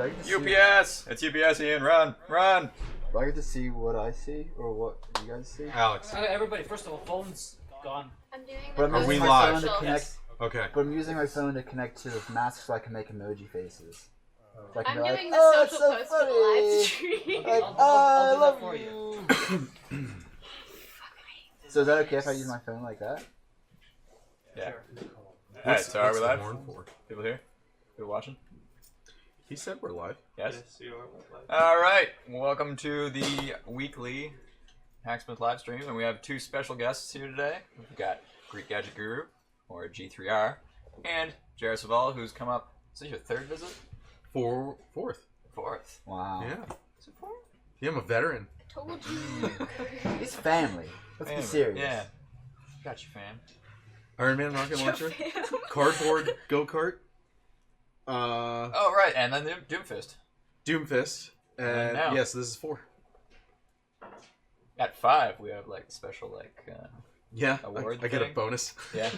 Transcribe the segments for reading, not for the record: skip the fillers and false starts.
Do I get to UPS! It's UPS, Ian. Run! Run! Do I get to see what I see or what you guys see? Alex. Okay, everybody, first of all, phone's gone. I'm doing But the I'm Are we using live? my phone to connect. Yes. Okay. But I'm using my phone to connect to the mask so I can make emoji faces. So I can I'm be doing like, the it's social so post for the live funny. stream. Like, I'll I do that love for you. So is that okay if I use my phone like that? Yeah. Sure. Alright, so are What's we the live? horn for? People here? People watching? He said we're live. Yes? you are live. Alright, welcome to the weekly Hacksmith live stream, and we have two special guests here today. We've got Greek Gadget Guru, or G3AR, and Jairus, who's come up. Is this your third visit? Fourth. Fourth. Wow. Yeah. Is it fourth? Yeah, I'm a veteran. Told you. It's family. Let's be serious. Yeah. Got you, fam. Iron Man rocket launcher. Cardboard go-kart. Oh, right, and then Doomfist. Doomfist. And now. yes, this is 4. At 5, we have, like, special, like, Yeah, award I get a thing? bonus. yeah.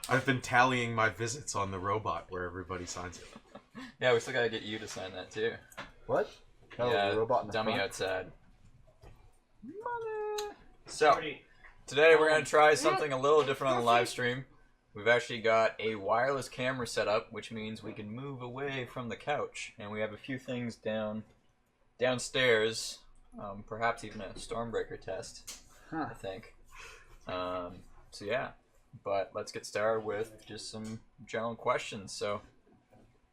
I've been tallying my visits on the robot where everybody signs it. Yeah, we still gotta get you to sign that, too. What? Oh, yeah, the robot in the dummy front? outside. So, today we're going to try something a little different on the live stream. We've actually got a wireless camera set up, which means we can move away from the couch. And we have a few things downstairs, perhaps even a Stormbreaker test, I think. So yeah, but let's get started with just some general questions. So,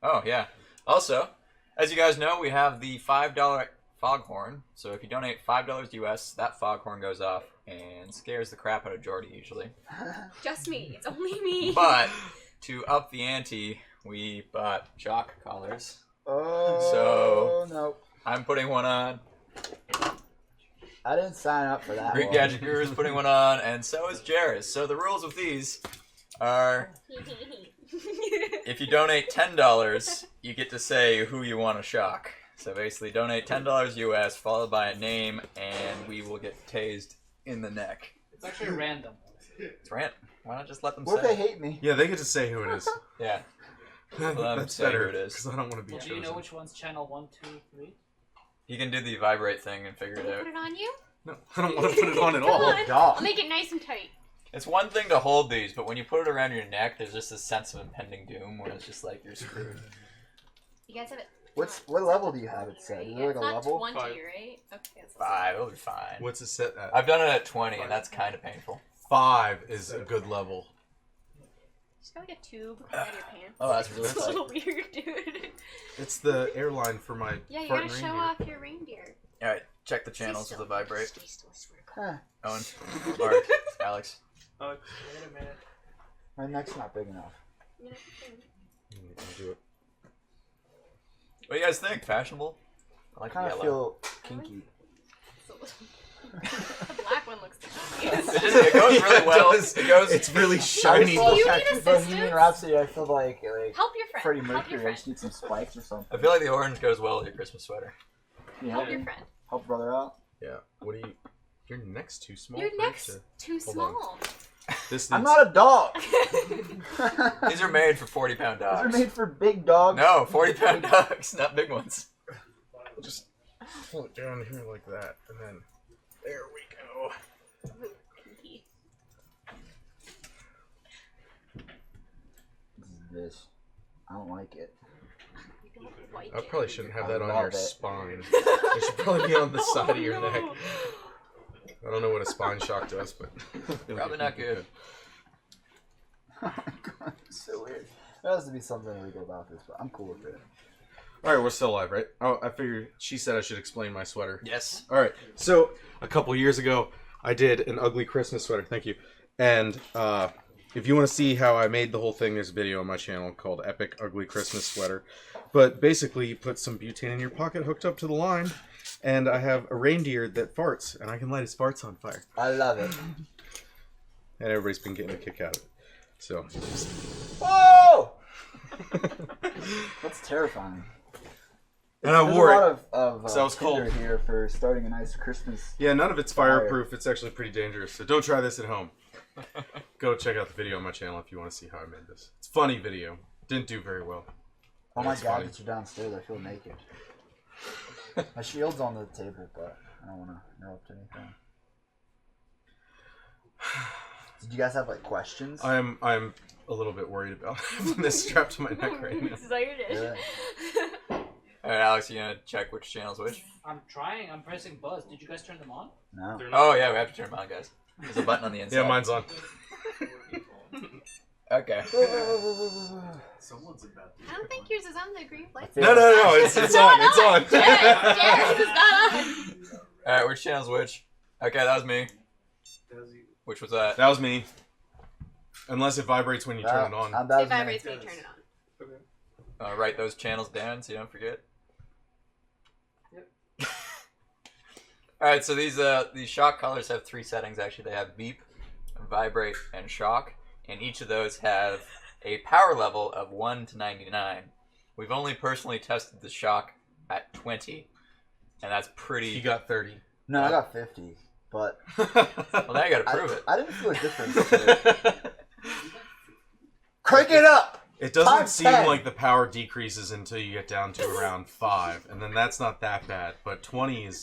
oh yeah. Also, as you guys know, we have the $5 foghorn. So if you donate $5 US, that foghorn goes off and scares the crap out of Jordie usually. Just me. It's only me. But to up the ante, we bought shock collars. Oh, So- no. I'm putting one on. I didn't sign up for that Greek one. Gadget Guru is putting one on, and so is Jairus. So the rules of these are: if you donate $10, you get to say who you want to shock. So basically, donate $10 US, followed by a name, and we will get tased in the neck. It's actually random. It's random. Why not just let them What if say? they hate me? Yeah, they get to say who it is. Yeah. Let them That's say better, who it is. because I don't want to be Well, do chosen. you know which one's channel 1, 2, 3? You can do the vibrate thing and figure Can it I out. put it on you? No, I don't want to put it on at Come all. on. God. I'll make it nice and tight. It's one thing to hold these, but when you put it around your neck, there's just this sense of impending doom where it's just like you're screwed. You guys have it. What level do you have it set? Is there like It's a not level? 20, 5. right? Okay. It's 5, it'll be fine. What's it set at? I've done it at 20, and that's kind of painful. 5 is a good level. Just got like a tube out of your pants. Oh, that's really It's a little weird, dude. It's the airline for my Yeah, you front gotta show reindeer. off your reindeer. Alright, check the channels with the vibrate. Stay still, I swear to God. Huh. Owen, Mark, Alex. Wait a minute. My neck's not big enough. Yeah. Do it. What do you guys think? Fashionable? I I like kind the of yellow. feel kinky. The black one looks It, disgusting. just, it goes really well. It goes. It's really shiny. Do you need Bohemian assistance? Rhapsody, I feel like Help your friend. Freddie Help your Mercury. I friend. just need some spikes or something. I feel like the orange goes well with your Christmas sweater. You Help know, your friend. help brother out. Yeah. What do you? Your neck's too small. Your for it neck's to- too Hold on. small. This I'm needs- not a dog. These are made for 40-pound These are dogs. made for big dogs. No, 40-pound dogs, not big ones. Just pull it down here like that, and then there we go. Pinky. This. I don't like it. You don't like I it. probably shouldn't have I that on love your it. spine. It should probably be on the side of your Oh, neck. no. I don't know what a spine shock does, but Probably not good. Oh my god, it's so weird. There has to be something illegal about this, but I'm cool with it. All right, we're still live, right? Oh, I figured she said I should explain my sweater. Yes. All right, so a couple years ago, I did an ugly Christmas sweater. Thank you. And if you want to see how I made the whole thing, there's a video on my channel called Epic Ugly Christmas Sweater. But basically, you put some butane in your pocket hooked up to the line, and I have a reindeer that farts, and I can light his farts on fire. I love it. And everybody's been getting a kick out of it. So, Whoa! That's terrifying. and I There's wore a it. lot of So it was Tinder cold. here for starting a nice Christmas. Yeah, none of it's Fire. fireproof. It's actually pretty dangerous. So don't try this at home. Go check out the video on my channel if you want to see how I made this. It's a funny video. Didn't do very well. All my That's funny. gadgets are downstairs. I feel naked. My shield's on the table, but I don't want to interrupt anything. Did you guys have like questions? I'm a little bit worried about having this strapped to my neck right now. Excited. Yeah. All right, Alex, you gonna check which channel's which? I'm trying. I'm pressing buzz. Did you guys turn them on? No. Oh yeah, we have to turn them on, guys. There's a button on the inside. Yeah, mine's on. Okay. Someone's about to. I don't think yours is on the green light. No, it's on. It's on. Jairus is not on. All right, which channel's which? Okay, that was me. Which was that? That was me. Unless it vibrates when you turn it on. That It was me. vibrates when you turn it on. Write those channels down so you don't forget. Yep. All right, so these shock collars have 3 settings. Actually, they have beep, vibrate, and shock, and each of those have a power level of 1 to 99. We've only personally tested the shock at 20, and that's pretty. You got 30. No, I got 50, but Well, now you got to prove it. I didn't feel a difference. To it. Crank it up. It doesn't Times seem 10. like the power decreases until you get down to around 5, and then that's not that bad. But 20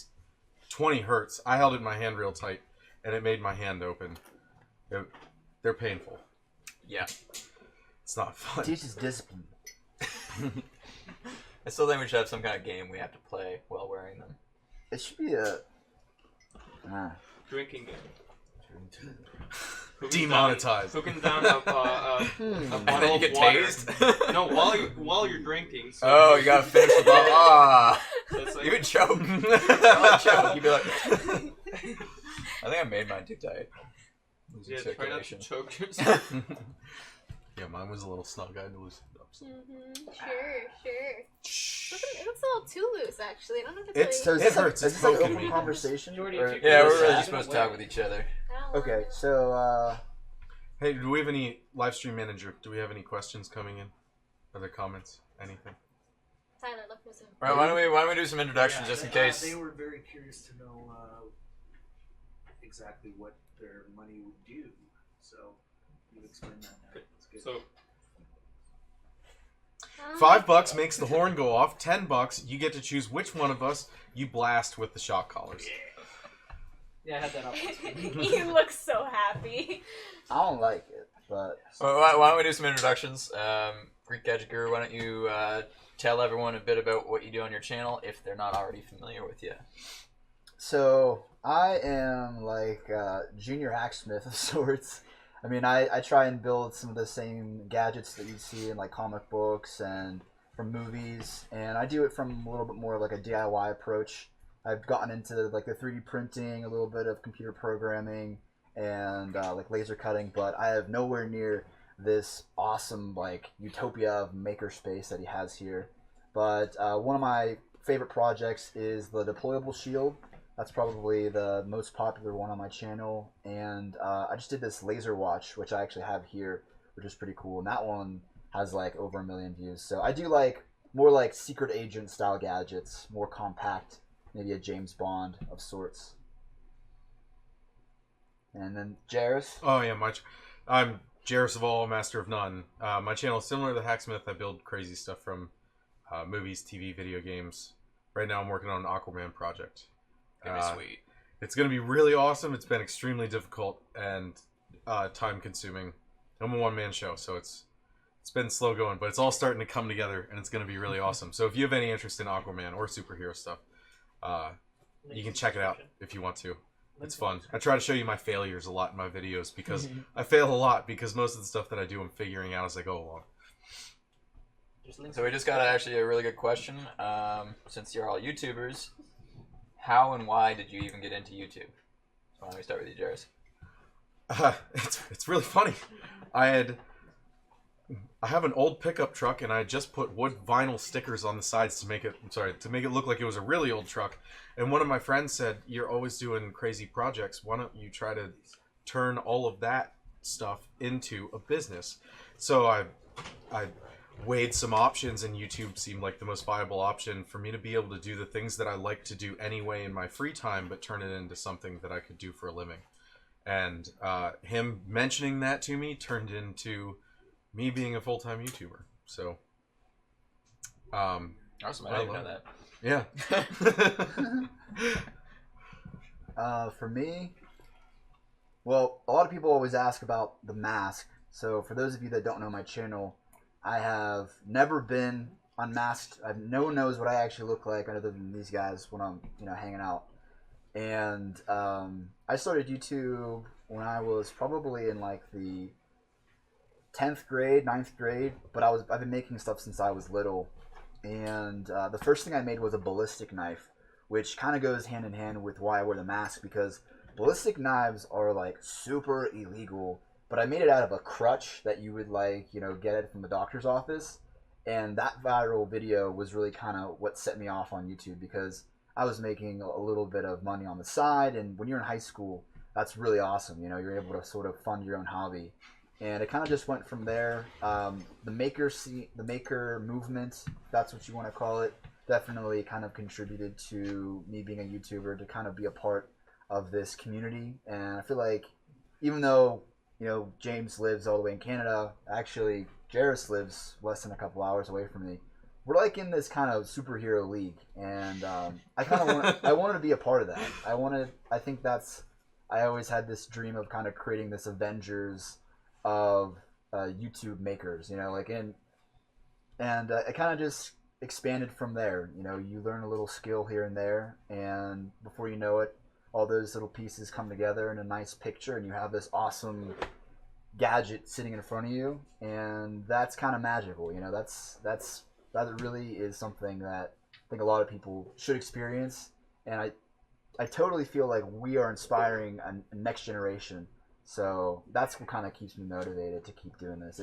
hurts. I held it in my hand real tight, and it made my hand open. They're painful. Yeah. It's not fun. Teaches discipline. I still think we should have some kind of game we have to play while wearing them. It should be a. Drinking game. Demonetized. Who can down a And bottle then you of get water? tased? No, while you're drinking. So Oh, you gotta finish the bottle. Ah, That's like, you would choke. I'll choke. You'd be like. I think I made mine too tight. Losing yeah, try not to circulation. choke yourself. Yeah, mine was a little snug. I had to loosen it up. So. Sure. It looks a little too loose, actually. I don't know if It's- So like... is this, hurts. is It's this like poking open me. conversation? Jordie, Or- if you- Yeah, we're really Yeah. just supposed to talk with each other. I don't Okay, know. so Hey, do we have any Livestream manager? Do we have any questions coming in? Other comments? Anything? Tyler, look for some. Right, why don't we do some introductions just in case? They were very curious to know exactly what their money would do. So you explain that now. That's good. So $5 makes the horn go off. $10, you get to choose which one of us you blast with the shock collars. Yeah, I had that up. He looks so happy. I don't like it, but Well, why don't we do some introductions? Greek Gadget Guru, why don't you tell everyone a bit about what you do on your channel if they're not already familiar with you? so I am like a junior hacksmith of sorts. I mean, I try and build some of the same gadgets that you see in like comic books and from movies, and I do it from a little bit more like a DIY approach. I've gotten into like the 3D printing, a little bit of computer programming, and like laser cutting, but I have nowhere near this awesome like utopia of Makerspace that he has here. But one of my favorite projects is the deployable shield. That's probably the most popular one on my channel, and I just did this laser watch, which I actually have here, which is pretty cool, and that one has like over 1 million views. So I do like more like secret agent style gadgets, more compact, maybe a James Bond of sorts. And then Jairus. Oh yeah, I'm Jairus of all, master of none. My channel is similar to the Hacksmith. I build crazy stuff from movies, TV, video games. Right now I'm working on an Aquaman project. Gonna be sweet. It's going to be really awesome. It's been extremely difficult and time consuming. I'm a one-man show, so it's been slow going, but it's all starting to come together, and it's going to be really awesome. So if you have any interest in Aquaman or superhero stuff, you can check it out if you want to. It's fun. I try to show you my failures a lot in my videos because I fail a lot because most of the stuff that I do I'm figuring out as I go along. So we just got actually a really good question. Since you're all YouTubers, how and why did you even get into YouTube? So why don't we start with you, Jairus? It's really funny. I have an old pickup truck, and I just put wood vinyl stickers on the sides to make it look like it was a really old truck. And one of my friends said, "You're always doing crazy projects. Why don't you try to turn all of that stuff into a business?" So I weighed some options, and YouTube seemed like the most viable option for me to be able to do the things that I like to do anyway in my free time, but turn it into something that I could do for a living. And him mentioning that to me turned into me being a full-time YouTuber. So Awesome, I didn't even know that. Yeah. For me, well, a lot of people always ask about the mask. So for those of you that don't know my channel, I have never been unmasked. No one knows what I actually look like other than these guys when I'm, hanging out. And I started YouTube when I was probably in like the 10th grade, 9th grade. But I've been making stuff since I was little. And the first thing I made was a ballistic knife, which kind of goes hand in hand with why I wear the mask, because ballistic knives are like super illegal. But I made it out of a crutch that you would get it from the doctor's office. And that viral video was really kind of what set me off on YouTube, because I was making a little bit of money on the side. And when you're in high school, that's really awesome. You're able to sort of fund your own hobby. And it kind of just went from there. The maker movement, if that's what you want to call it, definitely kind of contributed to me being a YouTuber, to kind of be a part of this community. And I feel like even though, James lives all the way in Canada, actually Jairus lives less than a couple hours away from me. We're like in this kind of superhero league, and I kind of I wanted to be a part of that. I always had this dream of kind of creating this Avengers of YouTube makers, and it kind of just expanded from there. You learn a little skill here and there, and before you know it, all those little pieces come together in a nice picture, and you have this awesome gadget sitting in front of you, and that's kind of magical. That really is something that I think a lot of people should experience, and I totally feel like we are inspiring a next generation. So that's what kind of keeps me motivated to keep doing this.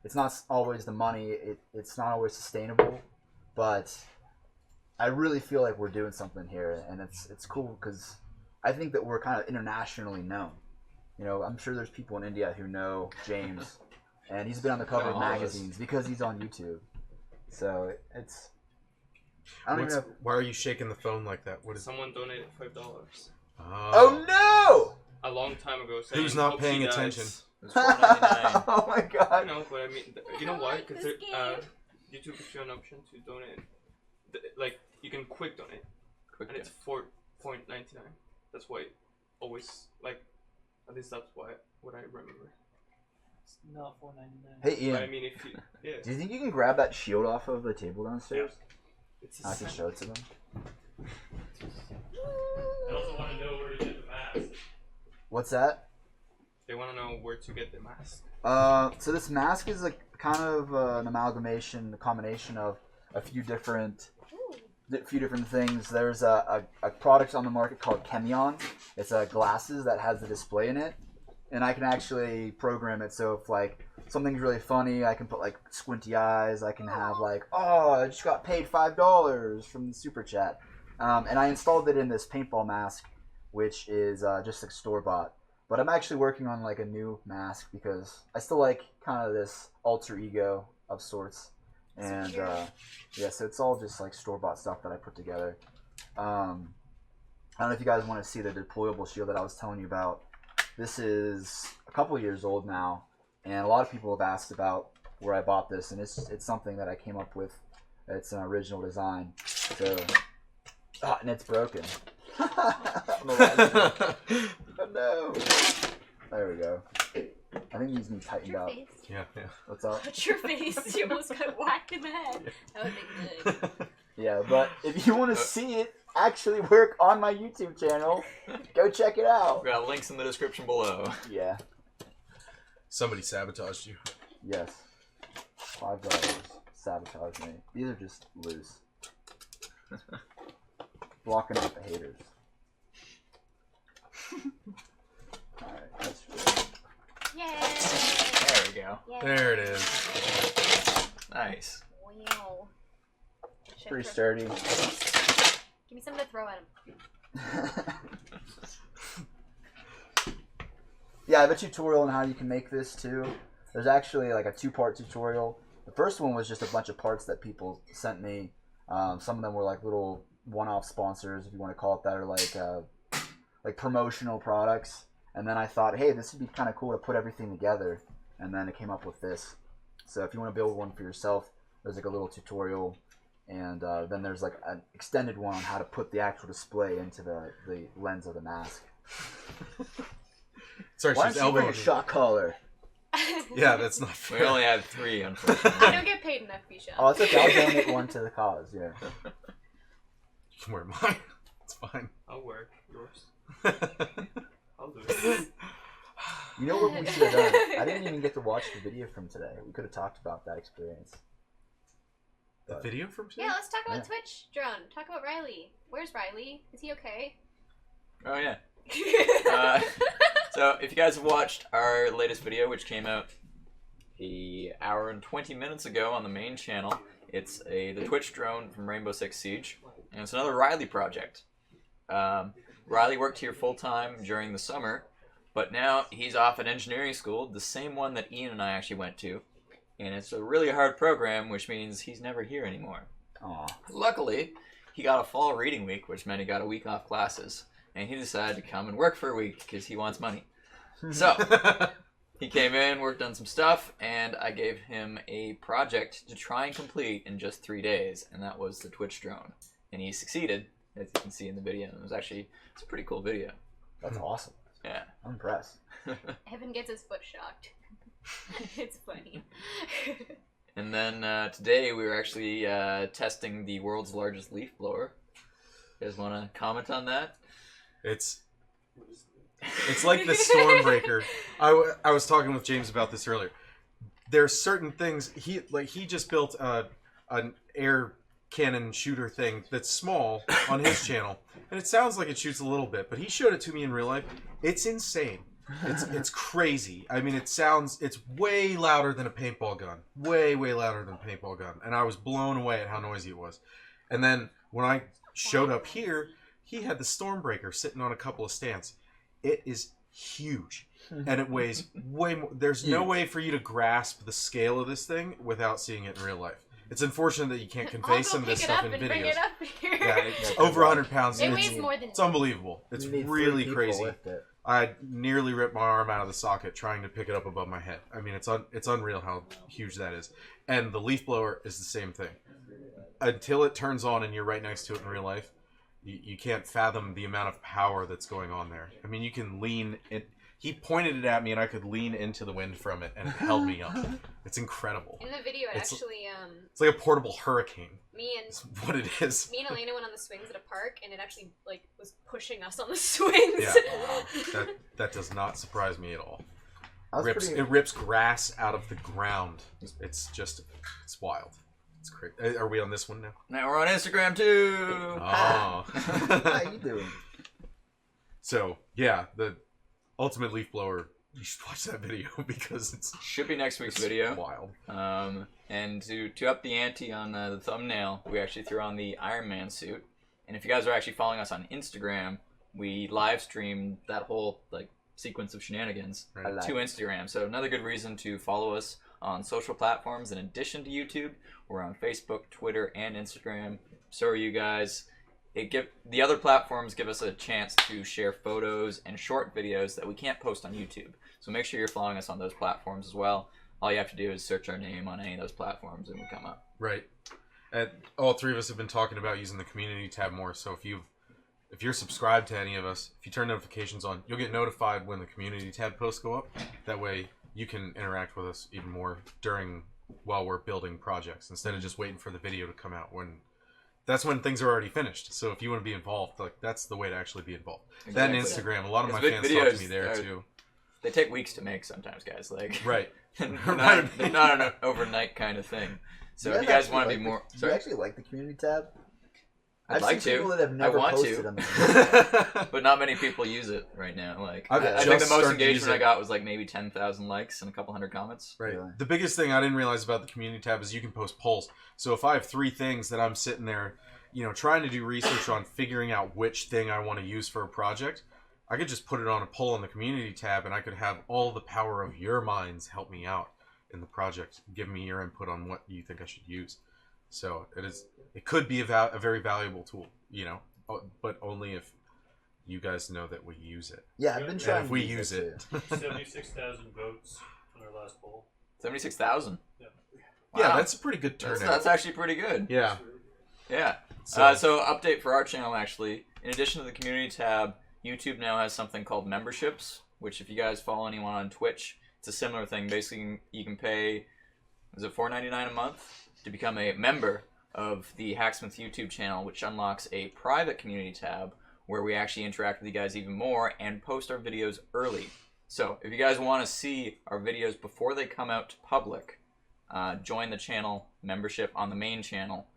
It's not always the money. It's not always sustainable, but I really feel like we're doing something here, and it's cool because I think that we're kind of internationally known. I'm sure there's people in India who know James, and he's been on the cover of magazines because he's on YouTube. So it's. I don't even know. Why are you shaking the phone like that? What is? Someone donated $5. Oh no! A long time ago. Saying, Who's not paying attention? It's $4.99. Oh my god! I know, but I mean, you know why? Because YouTube gives you an option to donate. Like you can quick donate, and it's $4.99. That's why always at least that's what I remember. It's not $4.99. Hey Ian, But I mean, if you do you think you can grab that shield off of the table downstairs? it's I can show it to them. I also want to know where to get the mask. What's that? They want to know where to get the mask. So this mask is like kind of an amalgamation, a combination of a few different things. There's a product on the market called Chemion. It's glasses that has the display in it, and I can actually program it. So if like something's really funny, I can put like squinty eyes. I can have like, oh, I just got paid $5 from the super chat, and I installed it in this paintball mask, which is just like store-bought. But I'm actually working on like a new mask because I still like kind of this alter ego of sorts. And yeah, so it's all just like store-bought stuff that I put together. I don't know if you guys want to see the deployable shield that I was telling you about. This is a couple years old now, and a lot of people have asked about where I bought this, and it's something that I came up with. It's an original design. So, and it's broken. Oh no! There we go. I think these need tightened up. Face. Yeah. What's up? Watch your face. You almost got whacked in the head. That would be good. Yeah, but if you want to see it actually work on my YouTube channel, go check it out. We got links in the description below. Yeah. Somebody sabotaged you. Yes. $5 sabotage me. These are just loose. Blocking out the haters. Alright, that's good. Yay! There we go. Yay. There it is. Nice. Wow. Pretty sturdy. Give me something to throw at him. Yeah, I have a tutorial on how you can make this too. There's actually like a 2-part tutorial. The first one was just a bunch of parts that people sent me. Some of them were like little one-off sponsors, if you want to call it that, or like promotional products. And then I thought, hey, this would be kind of cool to put everything together. And then it came up with this. So if you want to build one for yourself, there's like a little tutorial and then there's like an extended one on how to put the actual display into the lens of the mask. Sorry, Why she's don't you bring a elbowing. shock collar? Yeah, that's not We fair. only had 3, unfortunately. I don't get paid enough to be shot. Oh, it's okay. I'll donate one to the cause. Yeah. You can wear mine. It's fine. I'll wear yours. I'll do it. You know what we should have done? I didn't even get to watch the video from today. We could have talked about that experience. The video from today? Yeah, let's talk about Yeah. Twitch drone. Talk about Riley. Where's Riley? Is he okay? Oh, yeah. So, if you guys have watched our latest video, which came out an hour and 20 minutes ago on the main channel, it's the Twitch drone from Rainbow Six Siege, and it's another Riley project. Riley worked here full-time during the summer, but now he's off at engineering school, the same one that Ian and I actually went to, and it's a really hard program, which means he's never here anymore. Aw. Luckily, he got a fall reading week, which meant he got a week off classes. And he decided to come and work for a week because he wants money. So, he came in, worked on some stuff, and I gave him a project to try and complete in just 3 days, and that was the Twitch drone. And he succeeded, as you can see in the video. It's a pretty cool video. That's awesome. Yeah. I'm impressed. Evan gets his foot shocked. It's funny. And then today we were actually testing the world's largest leaf blower. You guys want to comment on that? It's like the Stormbreaker. I was talking with James about this earlier. There's certain things he just built an air cannon shooter thing that's small on his channel, and it sounds like it shoots a little bit, but he showed it to me in real life. It's insane. It's crazy. I mean, it's way louder than a paintball gun. Way louder than a paintball gun. And I was blown away at how noisy it was. And then when I showed up here, he had the Stormbreaker sitting on a couple of stands. It is huge. And it weighs way more. There's no way for you to grasp the scale of this thing without seeing it in real life. It's unfortunate that you can't convey some of this stuff in Bring videos. it up here. Yeah, it's over 100 pounds. It and weighs more than it's unbelievable. It's You need 3 really people crazy. lift it. I nearly ripped my arm out of the socket trying to pick it up above my head. I mean, it's unreal how huge that is. And the leaf blower is the same thing. Until it turns on and you're right next to it in real life, you can't fathom the amount of power that's going on there. I mean, you can lean it. He pointed it at me and I could lean into the wind from it and it held me up. It's incredible. In the video, It's- actually, It's like a portable hurricane. me That's what it is. and Elena went on the swings at a park, and it actually was pushing us on the swings. Yeah, that does not surprise me at all. It rips grass out of the ground. It's wild. It's crazy. Are we on this one now? Now we're on Instagram too. Oh. How you doing? So yeah, the ultimate leaf blower. You should watch that video because it's Should be next week's video. wild. And to up the ante on the thumbnail, we actually threw on the Iron Man suit. And if you guys are actually following us on Instagram, we live streamed that whole sequence of shenanigans Right. to Instagram. So another good reason to follow us on social platforms in addition to YouTube. We're on Facebook, Twitter, and Instagram. So are you guys. The other platforms give us a chance to share photos and short videos that we can't post on YouTube. So make sure you're following us on those platforms as well. All you have to do is search our name on any of those platforms and we come up. Right. And all three of us have been talking about using the community tab more. So if you're subscribed to any of us, if you turn notifications on, you'll get notified when the community tab posts go up. That way you can interact with us even more while we're building projects instead of just waiting for the video to come out that's when things are already finished. So if you want to be involved, that's the way to actually be involved. Exactly. That and Instagram. A lot of my Because fans talk to videos me there are- too. They take weeks to make sometimes, guys. Right. they're not an overnight kind of thing. So if you guys want to be more... Do you actually like the community tab? I'd I've like seen to. people that have never I want posted to. on the community tab. But not many people use it right now. I've I think just the most started to use engagement I it. got was maybe 10,000 likes and a couple hundred comments. Right. Really? The biggest thing I didn't realize about the community tab is you can post polls. So if I have 3 things that I'm sitting there, trying to do research on figuring out which thing I want to use for a project, I could just put it on a poll in the community tab and I could have all the power of your minds help me out in the project, give me your input on what you think I should use. So it could be a very valuable tool, but only if you guys know that we use it. Yeah, I've been trying. And if we to use it. too. 76,000 votes on our last poll. 76,000. Yeah, Wow. that's a pretty good turnout. That's actually pretty good. Yeah. Yeah. So update for our channel, actually. In addition to the community tab, YouTube now has something called memberships, which if you guys follow anyone on Twitch, it's a similar thing. Basically, you can pay, is it $4.99 a month to become a member of the Hacksmith YouTube channel, which unlocks a private community tab where we actually interact with you guys even more and post our videos early. So if you guys want to see our videos before they come out to public, join the channel membership on the main channel.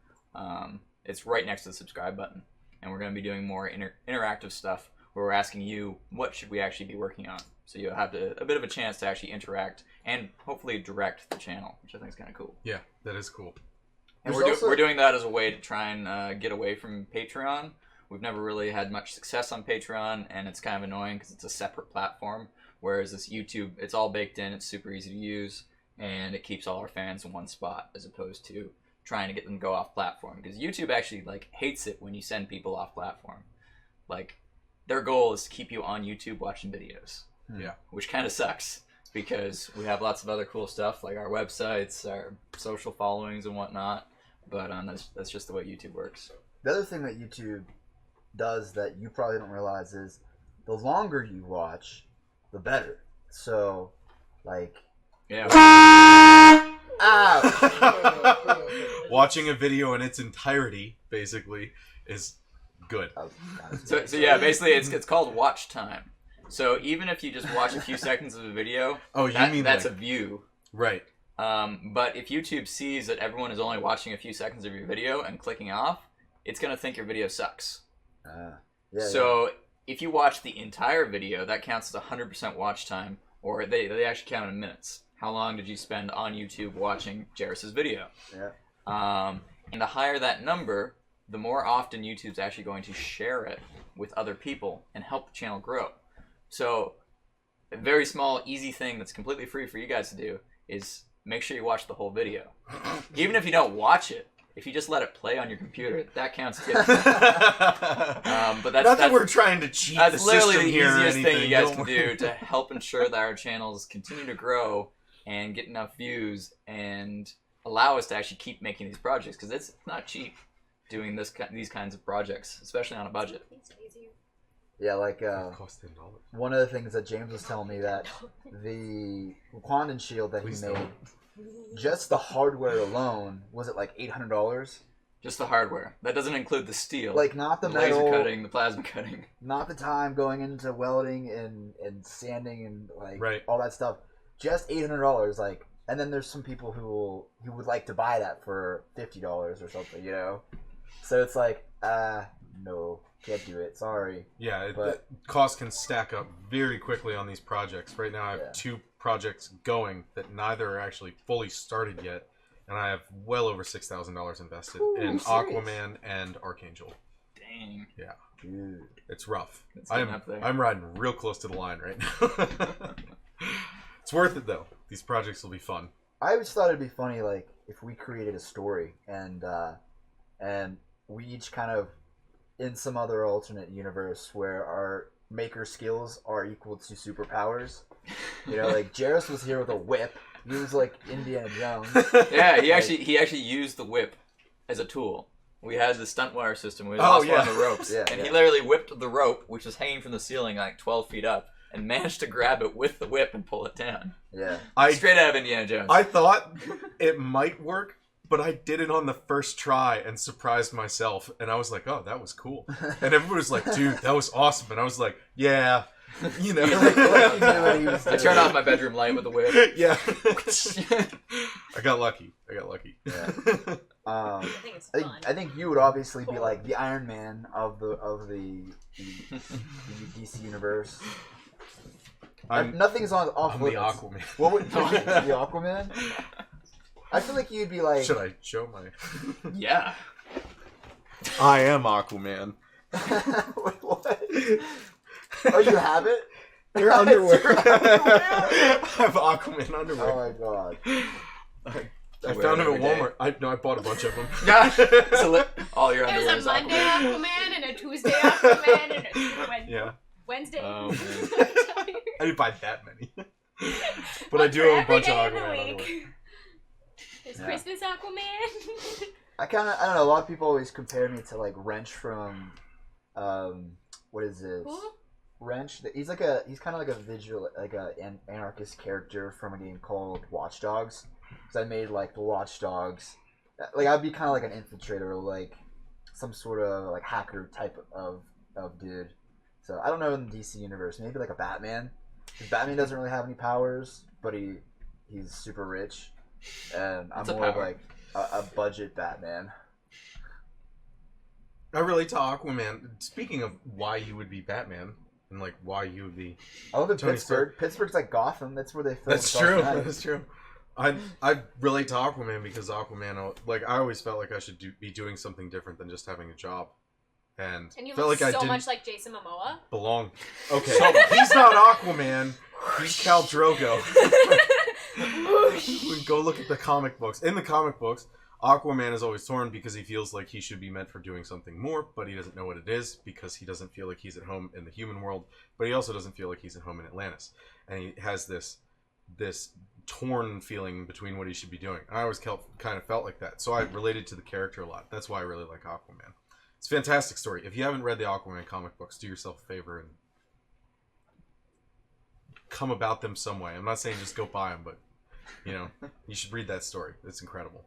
It's right next to the subscribe button. And we're going to be doing more interactive stuff where we're asking you, what should we actually be working on? So you'll have a bit of a chance to actually interact and hopefully direct the channel, which I think is kind of cool. Yeah, that is cool. And we're doing that as a way to try and get away from Patreon. We've never really had much success on Patreon, and it's kind of annoying because it's a separate platform. Whereas this YouTube, it's all baked in, it's super easy to use, and it keeps all our fans in one spot as opposed to trying to get them to go off platform. Because YouTube actually hates it when you send people off platform. Their goal is to keep you on YouTube watching videos. Yeah. Which kind of sucks because we have lots of other cool stuff like our websites, our social followings and whatnot. But that's just the way YouTube works. The other thing that YouTube does that you probably don't realize is the longer you watch, the better. So, yeah. Watching a video in its entirety, basically, is good. So yeah, basically it's called watch time. So even if you just watch a few seconds of a video, that's a view. Right. But if YouTube sees that everyone is only watching a few seconds of your video and clicking off, it's going to think your video sucks. If you watch the entire video, that counts as 100% watch time, or they actually count in minutes. How long did you spend on YouTube watching Jairus' video? Yeah. And the higher that number, the more often YouTube's actually going to share it with other people and help the channel grow. So a very small, easy thing that's completely free for you guys to do is make sure you watch the whole video. Even if you don't watch it, if you just let it play on your computer, that counts too. But Not that we're trying to cheat the system here. That's literally the easiest thing you guys can do to help ensure that our channels continue to grow and get enough views and allow us to actually keep making these projects, because it's not cheap doing these kinds of projects, especially on a budget. Yeah, one of the things that James was telling me that the Wakandan shield that he made, just the hardware alone, was it $800? Just the hardware. That doesn't include the steel. Not the laser metal, cutting, the plasma cutting. Not the time going into welding and sanding and all that stuff. Just $800. And then there's some people who would like to buy that for $50 or something, you know? So it's no, can't do it. Sorry. Yeah, the cost can stack up very quickly on these projects. Right now I have 2 projects going that neither are actually fully started yet, and I have well over $6,000 invested in Aquaman and Archangel. Dang. Yeah. Dude. It's rough. It's I'm riding real close to the line right now. It's worth it though. These projects will be fun. I always thought it'd be funny, if we created a story and we each kind of, in some other alternate universe where our maker skills are equal to superpowers. You know, Jairus was here with a whip. He was like Indiana Jones. Yeah, he actually used the whip as a tool. We had the stunt wire system. We lost one of the ropes, he literally whipped the rope, which was hanging from the ceiling 12 feet up, and managed to grab it with the whip and pull it down. Yeah, straight out of Indiana Jones. I thought it might work, but I did it on the first try and surprised myself, and I was like, "Oh, that was cool." And everyone was like, "Dude, that was awesome." And I was like, "Yeah." You know, I turned off my bedroom light with the whip. Yeah, I got lucky. Yeah. I think you would obviously be the Iron Man of the DC universe. Nothing's off limits. The Aquaman. What would the Aquaman? I feel like you'd be Should I show my? Yeah. I am Aquaman. Wait, what? Oh, you have it? Your underwear. I have Aquaman underwear. Oh my god. I found them at Walmart. I bought a bunch of them. All your underwear. There's a Monday Aquaman and a Tuesday Aquaman and a Wednesday. Oh, I didn't buy that many. But I do have a bunch of Aquaman underwear. There's Christmas Aquaman. I don't know. A lot of people always compare me to like Wrench from, what is this? Who? Wrench. He's kind of like a an anarchist character from a game called Watch Dogs. Because I made like the Watch Dogs. Like I'd be kind of like an infiltrator, or like some sort of like hacker type of dude. So I don't know in the DC universe. Maybe like a Batman. Because Batman doesn't really have any powers, but he's super rich, and I'm more of like a budget Batman. I relate to Aquaman. Speaking of why you would be Batman and like why you would be. I live in Tony Pittsburgh. Stark. Pittsburgh's like Gotham. That's where they film. That's Dark true. Knight. That's true. I relate to Aquaman because Aquaman, like, I always felt like I should be doing something different than just having a job, and you felt look like I so didn't much like Jason Momoa. belong. Okay, he's not Aquaman. He's Khal Drogo. Go look at the comic books. In the comic books, Aquaman is always torn because he feels like he should be meant for doing something more, but he doesn't know what it is because he doesn't feel like he's at home in the human world, but he also doesn't feel like he's at home in Atlantis, and he has this torn feeling between what he should be doing. I always kind of felt like that, so I related to the character a lot. That's why I really like Aquaman. It's a fantastic story. If you haven't read the Aquaman comic books, do yourself a favor and come about them some way. I'm not saying just go buy them, but you should read that story. It's incredible.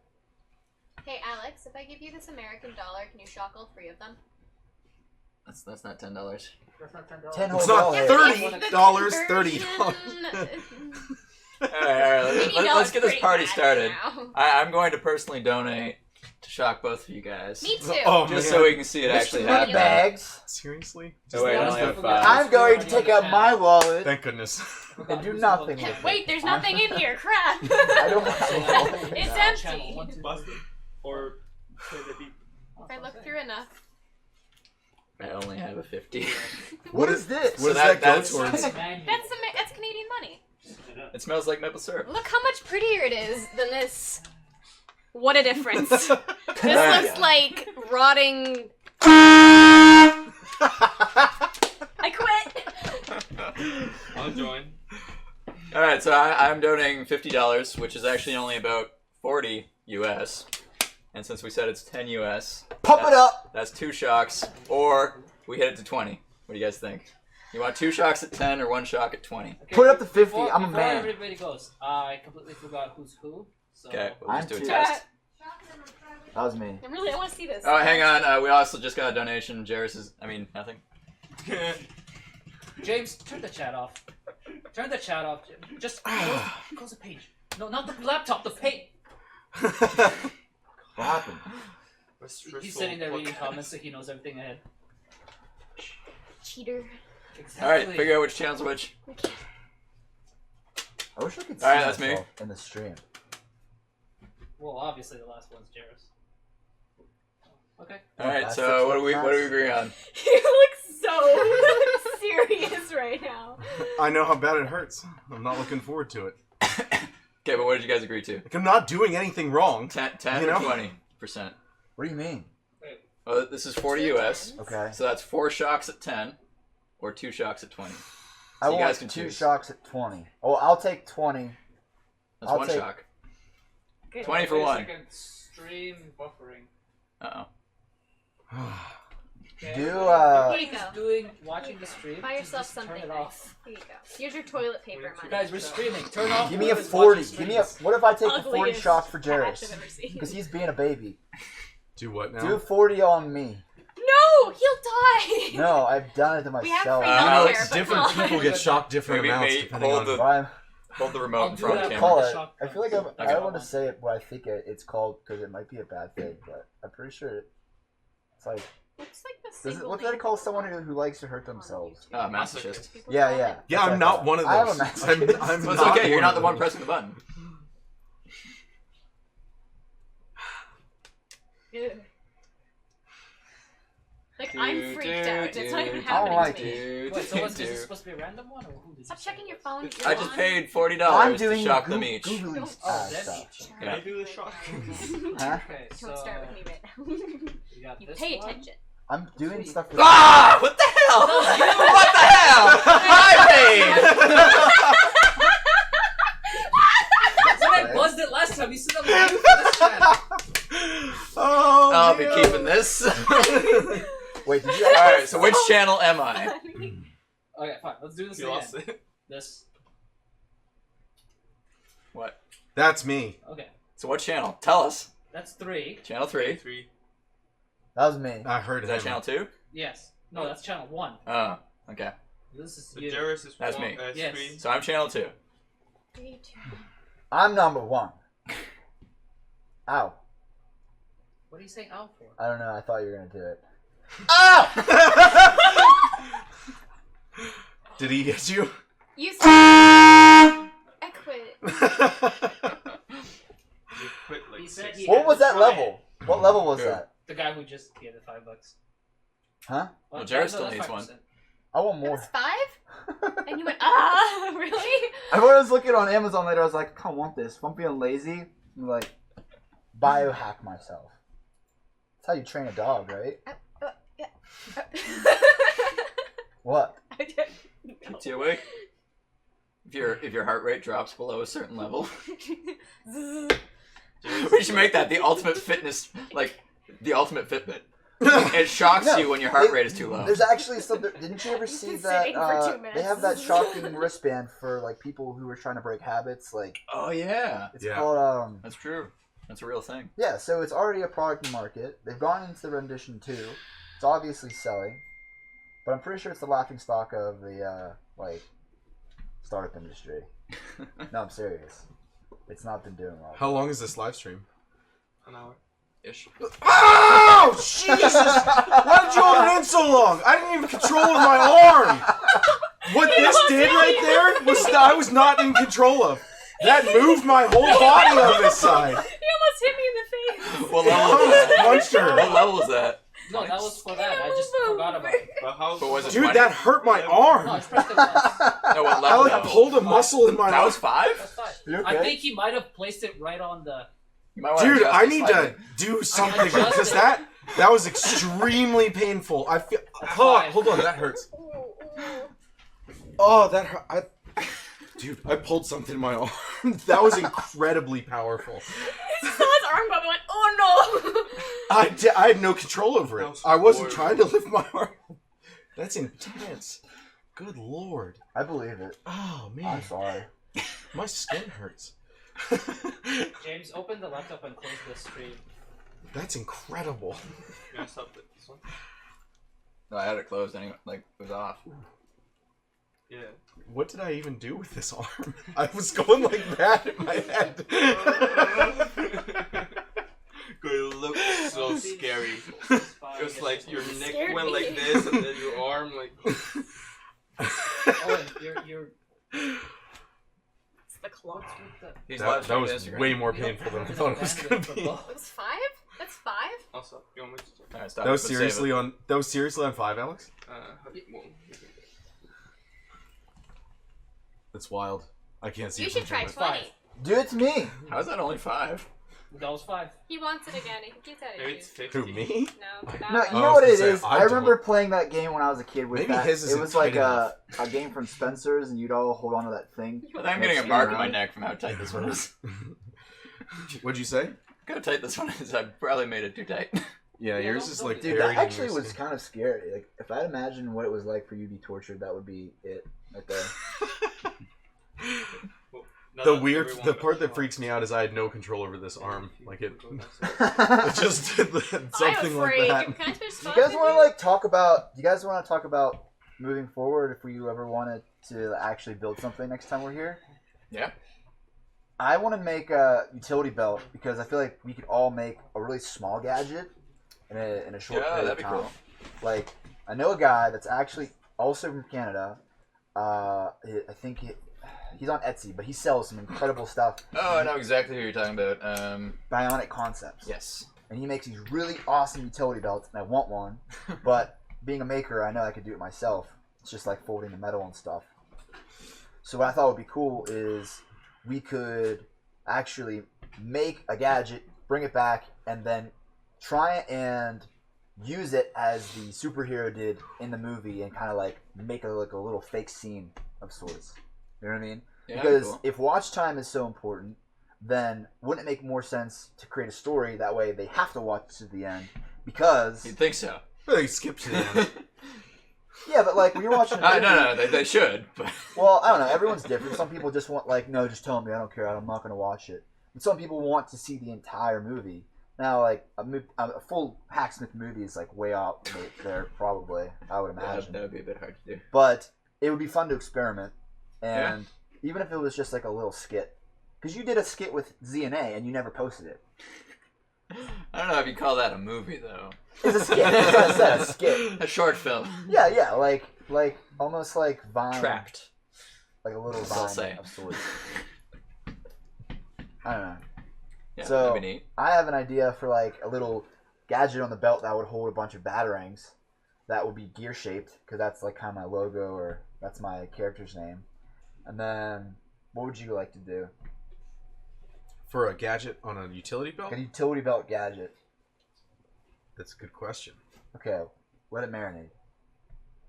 Hey Alex, if I give you this American dollar, can you shock all 3 of them? That's not $10. That's not $10. $10 It's not $30. $30. All right. Let's get this party started. Now. I'm going to personally donate to shock both of you guys. Me too. Oh, Just man. so we can see it actually happen. Bags. Seriously? Oh wait, I only have 5. I'm going to take out my wallet Thank goodness. and do nothing with it. Wait, there's nothing in here. Crap. I don't have It's empty. Busted. Or could it be? If I look through enough. I only have a 50. What is this? What does that that go that's- towards? That's Canadian money. It smells like maple syrup. Look how much prettier it is than this. What a difference. This Alright. looks like rotting. I quit. I'll join. All right, so I'm donating $50, which is actually only about 40 US. And since we said it's 10 US, Pump it up. that's 2 shocks, or we hit it to 20. What do you guys think? You want 2 shocks at 10 or 1 shock at 20? Okay, Put it up to 50. Before, I'm a before man. everybody goes, I completely forgot who's who. So Okay, we'll I'm just do a too. test. That was me. I want to see this. Oh, hang on. We also just got a donation. Jairus is, nothing. James, turn the chat off. Turn the chat off. Just close the page. No, not the laptop. The page. What happened? He's sitting there reading comments, so he knows everything ahead. Cheater. Exactly. All right, figure out which channel's which. I wish I could see Alright, that's myself in the stream. Well, obviously the last one's Jairus. Okay. All right, That's so what do we nice. agree on? You look so serious right now. I know how bad it hurts. I'm not looking forward to it. Okay, but what did you guys agree to? Like, I'm not doing anything wrong. 10 You or know? 20%? What do you mean? Well, this is 40 US, Okay. so that's 4 shocks at 10, or 2 shocks at 20. I you want guys can 2 choose. shocks at 20. Oh, I'll take 20. That's I'll 1 take- shock. Good. 20 for Wait a 1. second. Stream buffering. Uh-oh. Okay. Do, Here you Nobody's go. watching the stream. Buy yourself just something turn it nice. off. Here you go. Here's your toilet paper money. Guys, we're streaming. Turn off. give me a whoever's 40. watching Give me a. streams. What if I take the 40 Ugliest shots for patch Jairus? I've ever seen. Because he's being a baby. Do what now? Do 40 on me. No, he'll die. No, I've done it to We have myself. free Alex, healthcare, but different not. people get shocked different Maybe amounts me, depending hold on the- But I'm, Hold the I'll remote in do front that of the for call camera. the it. shock. I feel like I Okay. don't want to say it what I think it's called because it might be a bad thing, but I'm pretty sure it's like. Looks like the Does it, single what do they name call for someone someone who likes to hurt themselves? on YouTube. Masochist. People Yeah, call yeah. it- Yeah, That's I'm what not I one of I have a those. masochist. I'm Well, it's not okay, you're one not of the one those. pressing the button. Ew. Like, I'm freaked out. It's not even I don't happening like to me. Wait, so is this supposed to be a random one, or who did Stop you say checking it your was? phone. I just paid $40 I'm to doing shock them each. googly Don't- Oh, stuff. that's Yeah. I do the shock. Huh? Okay, so Don't start with me right now. you got You this pay one. attention. I'm doing stuff with Ah! What the hell? What the hell? I When I buzzed it last time, you said I'm gonna do for this channel. Oh this. Wait, did you? All right. So which channel am I? Okay, fine. Let's do this You again. lost it. This. What? That's me. Okay. So what channel? Tell us. That's 3. Channel 3. 3. That was me. I heard Is that him. channel 2? Yes. No, that's channel 1. Oh, okay. This is So you. Jairus is That's 1. me. Yes. 3. So I'm channel 2. 3, 2. I'm number 1. Ow. What are you saying out for? I don't know. I thought you were gonna do it. Did he hit you? You said I quit. You quit like He said 6. he- What was that Try level? What level was Who? that? The guy who just gave it $5. Huh? Well, Jairus still that's needs 5%. one. I want That more. was 5? And you went, really? I was looking on Amazon later. I was like, I kind of want this. If I'm feeling lazy, I'm like, biohack myself. That's how you train a dog, right? Yeah. What? I didn't Keeps you awake. If your heart rate drops below a certain level, know. we should make that the ultimate fitness, like the ultimate Fitbit. It shocks No, you when your heart it- rate is too low. There's actually something. Didn't you ever see been that? sitting for 2 They have that minutes. shocking wristband for like people who are trying to break habits. Like Oh yeah, it's Yeah. called that's true. That's a real thing. yeah. So it's already a product in market. They've gone into the rendition 2. It's obviously selling, but I'm pretty sure it's the laughing stock of the like startup industry. No, I'm serious. It's not been doing well. How long is this live stream? An hour. Ish. Oh, Jesus! Why did you hold it in so long? I didn't even control with my arm. What this did right there was I was not in control of. That moved my whole body on this side. He almost hit me in the face. What level was that? Punched her. What level was that? No, that was for that. I just forgot about it. But how? But was it Dude, 20? that hurt my No, arm. I just pressed it once. No, what I level? like pulled a muscle in my That arm. was 5. That's fine. You I okay? think he might have placed it right on the. You might wanna Dude, adjust I it need slightly. to do something adjusted. because that was extremely painful. I feel. That's Oh, fine. hold on, that hurts. Oh, that hurt. Dude, I pulled something in my arm. That was incredibly powerful. He saw his arm go up and went, oh no! I had no control over That it. was I wasn't horrible. trying to lift my arm. That's intense. Good lord. I believe it. Oh man, I'm sorry. my skin hurts. James, open the laptop and close the stream. That's incredible. You gonna stop this one? No, I had it closed anyway. Like it was off. Yeah. What did I even do with this arm? I was going like that in my head. It looked so scary. It's It was like your neck Scared went me. like this, and then your arm like. Oh, and you're. It's the claw. What's with the? He's That live was streaming to Instagram. way more We don't painful than I have thought it enough was bandwidth gonna for be. both. It was 5? That's 5? Also, you want me to start? All right, stop. That was Let's save seriously it. on. That was seriously on 5, Alex. Well, That's wild. I can't see. You it should from try here. 20. Do it to me. How's that only 5? That was 5. He wants it again. He keeps at maybe it. it's 50. Who, me? No, that No, one. you I know was what gonna it say, is? I I remember don't. playing that game when I was a kid with Maybe that. his It isn't was like tight a game from Spencer's, and you'd all hold on to that thing. I think I'm getting a mark on my neck from how tight this one is. What'd you say? Look how tight this one is. I probably made it too tight. Yeah, Yeah, yours don't- is don't like do Dude, buried that in actually your was skin. kind of scary. Like, if I'd imagine what it was like for you to be tortured, that would be it right there. Well, now The that weird, everyone the got part that shot, freaks me out is I had no control over this arm. Like it, go downstairs. it just did I'm something like afraid. that. Can I switch Do you spots guys with want to like talk about? Do you guys want to talk about moving forward if we ever wanted to actually build something next time we're here? Yeah. I want to make a utility belt because I feel like we could all make a really small gadget in a short Yeah, period that'd of be time. cool. Like, I know a guy that's actually also from Canada. I think he's on Etsy, but he sells some incredible stuff. Oh, I know exactly who you're talking about. Bionic Concepts. Yes. And he makes these really awesome utility belts, and I want one. But being a maker, I know I could do it myself. It's just like folding the metal and stuff. So what I thought would be cool is we could actually make a gadget, bring it back, and then try and use it as the superhero did in the movie and kind of like make like a little fake scene of sorts. You know what I mean? Yeah, that'd be Because cool. if watch time is so important, then wouldn't it make more sense to create a story that way they have to watch to the end? Because You'd think so. They skip to the end. yeah, but like when you're watching, a movie, no, they should. But well, I don't know. Everyone's different. Some people just want like, no, just tell me. I don't care. I'm not going to watch it. And some people want to see the entire movie. Now, like a full Hacksmith movie is like way out there, probably. I would imagine. that would be a bit hard to do. But it would be fun to experiment, and even if it was just like a little skit, because you did a skit with Z&A and you never posted it. I don't know if you call that a movie though. It's a skit. That's what I said. A skit. A short film. Yeah, like almost like Vine. Trapped. Like a little Still Vine say. of sorts. I don't know. Yeah, So that'd be neat. I have an idea for like a little gadget on the belt that would hold a bunch of batarangs. That would be gear shaped because that's like kind of my logo or that's my character's name. And then what would you like to do? For a gadget on a utility belt? A utility belt gadget. That's a good question. Okay, let it marinate.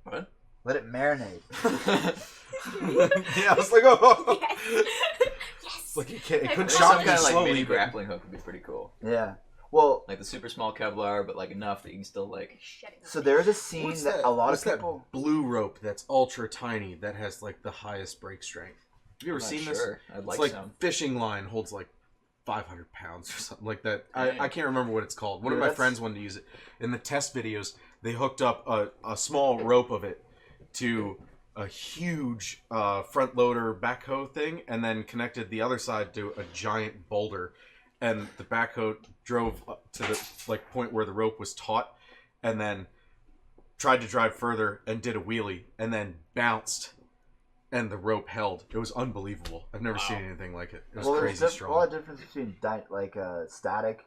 What? Let it marinate. Yeah, I was like, oh. Yes. It's like it couldn't Some shock kind you of like slowly. mini grappling hook would be pretty cool. Yeah. Well, Like the super small Kevlar, but like enough that you can still like. Shedding so there's a scene What's that a lot of what's people. that blue rope that's ultra tiny that has like the highest break strength? Have you ever I'm seen not this? sure. I'd like It's like some. fishing line holds like 500 pounds or something like that. Dang. I can't remember what it's called. One of Dude, my that's- friends wanted to use it. In the test videos, they hooked up a small rope of it to a huge front loader backhoe thing and then connected the other side to a giant boulder. And the backhoe drove up to the like point where the rope was taut and then tried to drive further and did a wheelie and then bounced and the rope held. It was unbelievable. I've never seen anything like it. It was Well, crazy there's a strong. lot of difference between static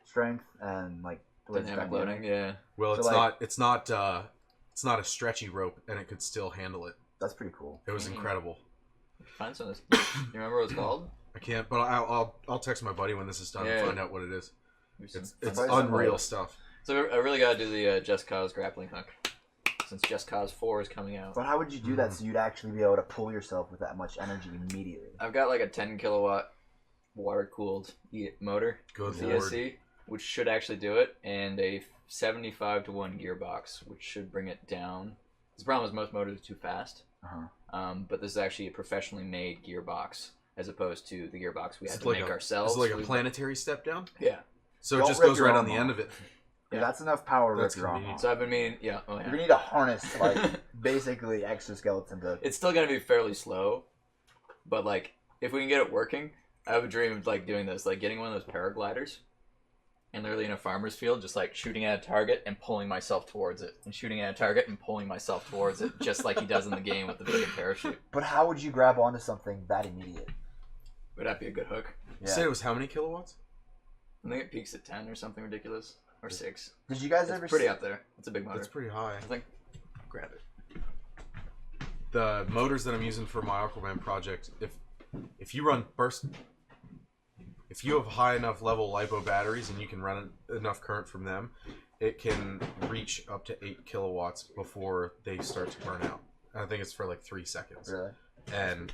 strength and like the way it's Dynamic dynamic. loading, yeah. Well, So, it's like- it's not a stretchy rope, and it could still handle it. That's pretty cool. It was Dang. incredible. Find some of this. You remember what it's called? I can't, but I'll text my buddy when this is done Yeah. and find out what it is. It's Probably unreal some stuff. So I really gotta do the Just Cause grappling hook, since Just Cause 4 is coming out. But how would you do that so you'd actually be able to pull yourself with that much energy immediately? I've got like a 10 kilowatt water cooled motor, Good VSC, which should actually do it, and a 75 to 1 gearbox, which should bring it down. The problem is most motors are too fast. But this is actually a professionally made gearbox, as opposed to the gearbox we had to make ourselves. It's like a We- planetary step down. Yeah. So Don't it just rip goes your right own on the off. end of it. Yeah, that's enough power to That's rip your arm convenient. off. So I've been meaning, You're gonna need a harness, like basically exoskeleton to. It's still gonna be fairly slow, but like if we can get it working, I have a dream of like doing this, like getting one of those paragliders, and literally in a farmer's field, just like shooting at a target and pulling myself towards it, and shooting at a target and pulling myself towards it, just like he does in the game with the freaking parachute. But how would you grab onto something that immediate? Would that be a good hook? You said it was how many kilowatts? I think it peaks at 10 or something ridiculous, or 6. Did you guys It's ever pretty see? up there. It's a big motor. That's pretty high. I think. Grab it. The motors that I'm using for my Aquaman project, if you run if you have high enough level LiPo batteries and you can run enough current from them, it can reach up to 8 kilowatts before they start to burn out. I think it's for like 3 seconds. Really? And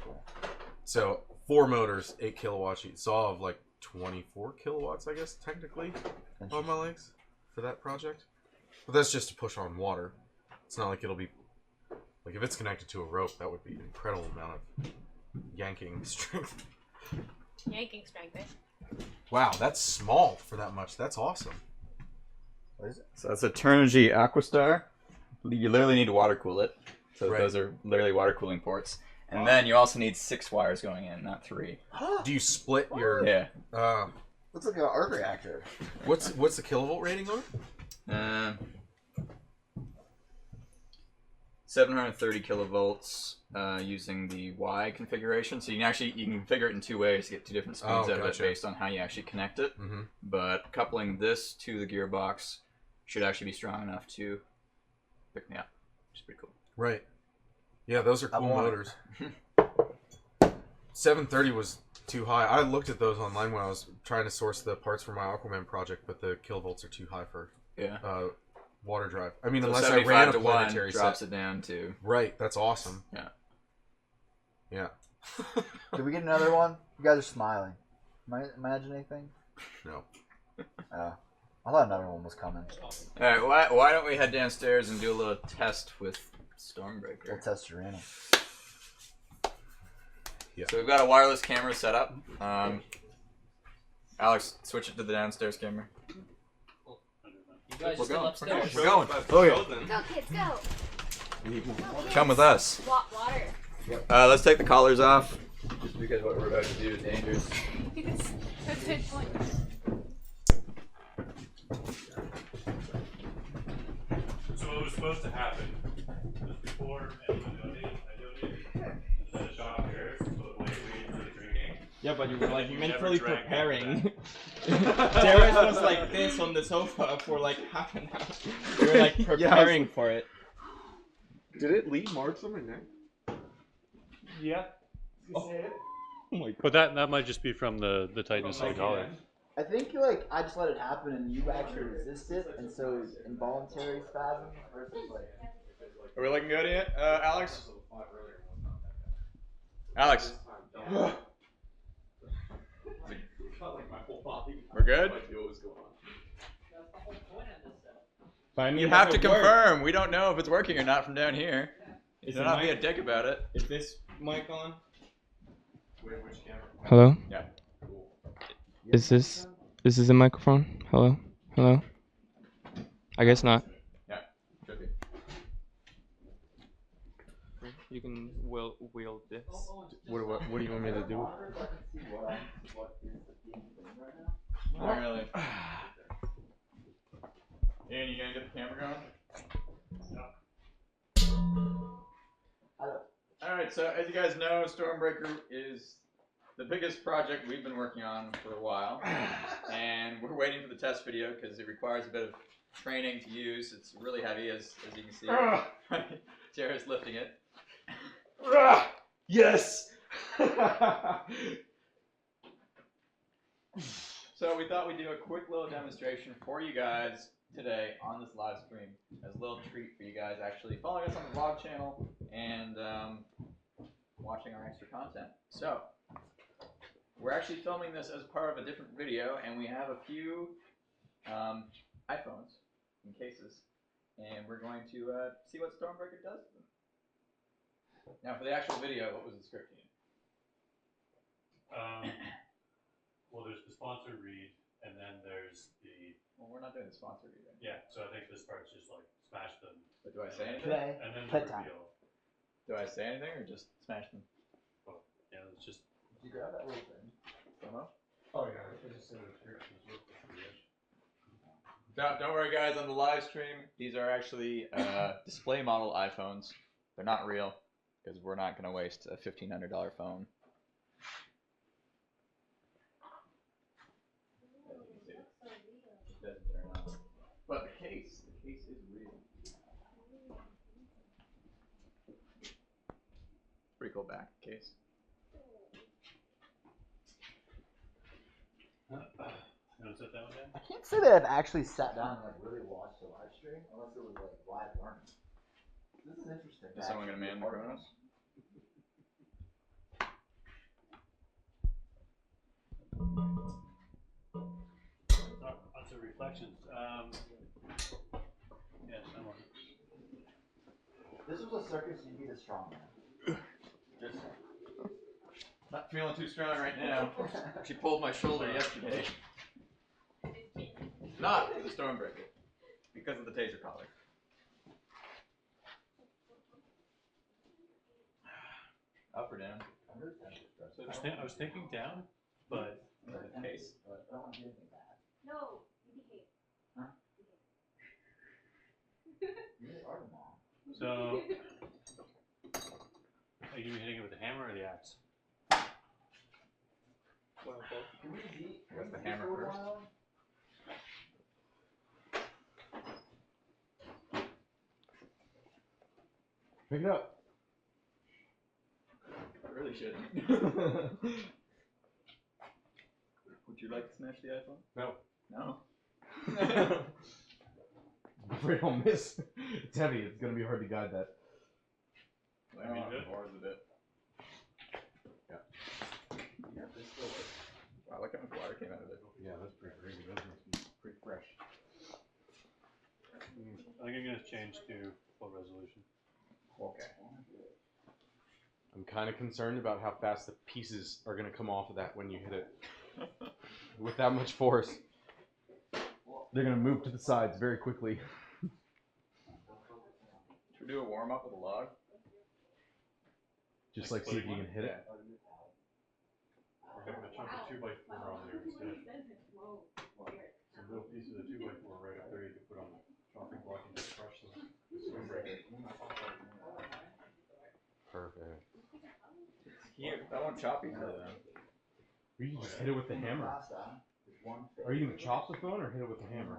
so 4 motors, 8 kilowatts each. So I'll have like 24 kilowatts, I guess, technically, on my legs for that project. But that's just to push on water. It's not like it'll be... Like, if it's connected to a rope, that would be an incredible amount of yanking strength. Yanking strength, eh? Wow, that's small for that much. That's awesome. What is it? So that's a Turnigy Aquastar. You literally need to water cool it. So Right. those are literally water cooling ports. And then you also need 6 wires going in, not 3. Do you split your... Yeah. Looks like an arc reactor. What's the kilovolt rating on it? 730 kilovolts using the Y configuration. So you can configure it in 2 ways to get 2 different speeds out of it gotcha. based on how you actually connect it. Mm-hmm. But coupling this to the gearbox should actually be strong enough to pick me up, which is pretty cool. Right. Yeah, those are I cool want it. motors. 730 was too high. I looked at those online when I was trying to source the parts for my Aquaman project, but the kilovolts are too high for Yeah. water drive. I mean, So unless I 75 ran a to 1 planetary drops set. it down to... Right, that's awesome. Yeah. Yeah. Did we get another one? You guys are smiling. Am I imagining anything? No. Oh. I thought another one was coming. Alright, why don't we head downstairs and do a little test with Stormbreaker? We'll test your anal. Yeah. So we've got a wireless camera set up. Alex, switch it to the downstairs camera. You guys We're are still going. upstairs. We're going. Oh, yeah. Go, kids, go. Come with us. Water. Let's take the collars off. Just because what we're about to do is dangerous. That's a good point. So what was supposed to happen was before anyone donated, I donated instead of shop Jairus, so the way we started drinking. Yeah, but you were like You mentally never drank preparing. Jairus was like this on the sofa for like half an hour. You were like preparing for it. Did it leave marks on my neck? Yeah. Oh my god. But that might just be from the tightness of the collar. I think I just let it happen and you actually resist it, and so it's involuntary spasm versus like. Are we looking good yet, Alex? Alex. We're good? But I mean, You have to confirm. We don't know if it's working or not from down here. Is Do not be a dick about it. Is this mic on? Which camera? Hello? Yeah. Is this the microphone? Hello? Hello? I guess not. Yeah. Should be. You can wield this. What do you want me to do? Not really. Ian, you gonna get the camera going? Alright, so as you guys know, Stormbreaker is the biggest project we've been working on for a while. And we're waiting for the test video because it requires a bit of training to use. It's really heavy, as you can see. Jairus lifting it. Yes! So we thought we'd do a quick little demonstration for you guys today on this live stream as a little treat for you guys actually following us on the vlog channel and watching our extra content. So we're actually filming this as part of a different video, and we have a few iPhones in cases, and we're going to see what Stormbreaker does to them. Now for the actual video, what was the script? Well, there's the sponsor read, and then there's the. Well, we're not doing the sponsor read. Right? Yeah, so I think this part's just like smash them. But do I say anything? Today. And then the Pet time. reveal. Do I say anything or just smash them? Oh, yeah, it's just. Did you grab that little thing? Somehow? Oh, yeah, I just said it here. Don't worry, guys. On the live stream, these are actually display model iPhones. They're not real because we're not going to waste a $1,500 phone. It doesn't turn on. But the case is real. Pretty cool back case. You want to set that one down? I can't say that I've actually sat down and like really watched the live stream unless it was like live learning. This is interesting. Is someone going to man the Chronos? Lots of reflections. Yeah, someone. This was a circus you'd be the strong man. Just not feeling too strong right now. She pulled my shoulder yesterday. Not the Stormbreaker, because of the taser collar. Up or down? I was thinking down, but The case. I don't want to do anything bad. No, you behave. Huh? You really are the mom. so. Are you hitting it with the hammer or the axe? Well, both. Can we eat? What's the hammer first? Pick it up. I really shouldn't. Would you like to smash the iPhone? No. No? I'm afraid I'll miss. It's heavy. It's going to be hard to guide that. I mean, good. or is it? Yeah. Yeah, this still works. Wow, look how much water came out of it. Yeah, that's pretty crazy. Those must be pretty fresh. I think I'm gonna change to full resolution. Okay. I'm kind of concerned about how fast the pieces are going to come off of that when you hit it. With that much force. They're going to move to the sides very quickly. Should we do a warm-up with a log? Just like see if you can hit it. We're gonna chunk a 2x4 on there instead. Some little pieces of 2x4 right up there you can put on the chopping block and just crush them. Perfect. Here. That won't chop easily though. Or you can just hit it with the hammer. Are you going to chop the phone or hit it with the hammer?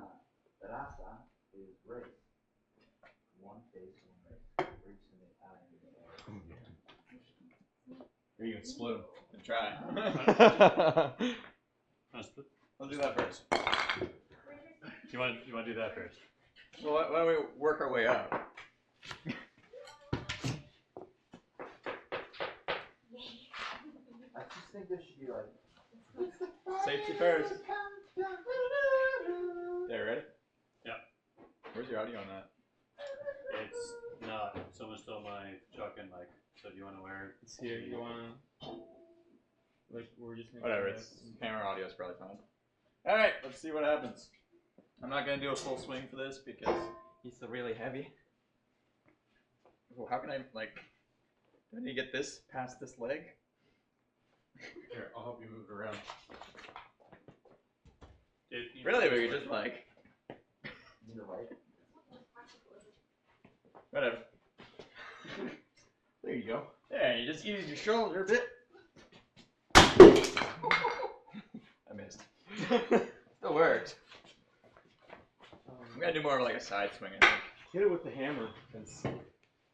Or you can split them and try. Let's do that first. You want to do that first? Well, why don't we work our way up? I just think there should be like Safety first. Yeah, ready? Yeah. Where's your audio on that? It's not. Someone stole my shotgun mic. So do you want to wear it? It's here. You wanna like we're just Whatever. It's camera audio is probably fine. All right, let's see what happens. I'm not gonna do a full swing for this because he's really heavy. well, how can I like? Do I need to get this past this leg? Here, I'll help you move it around. Really, we could just like. Whatever. There you go. Yeah, you just use your shoulder a bit. I missed. Still worked. I'm gonna do more of like a side swing, I think. Hit it with the hammer and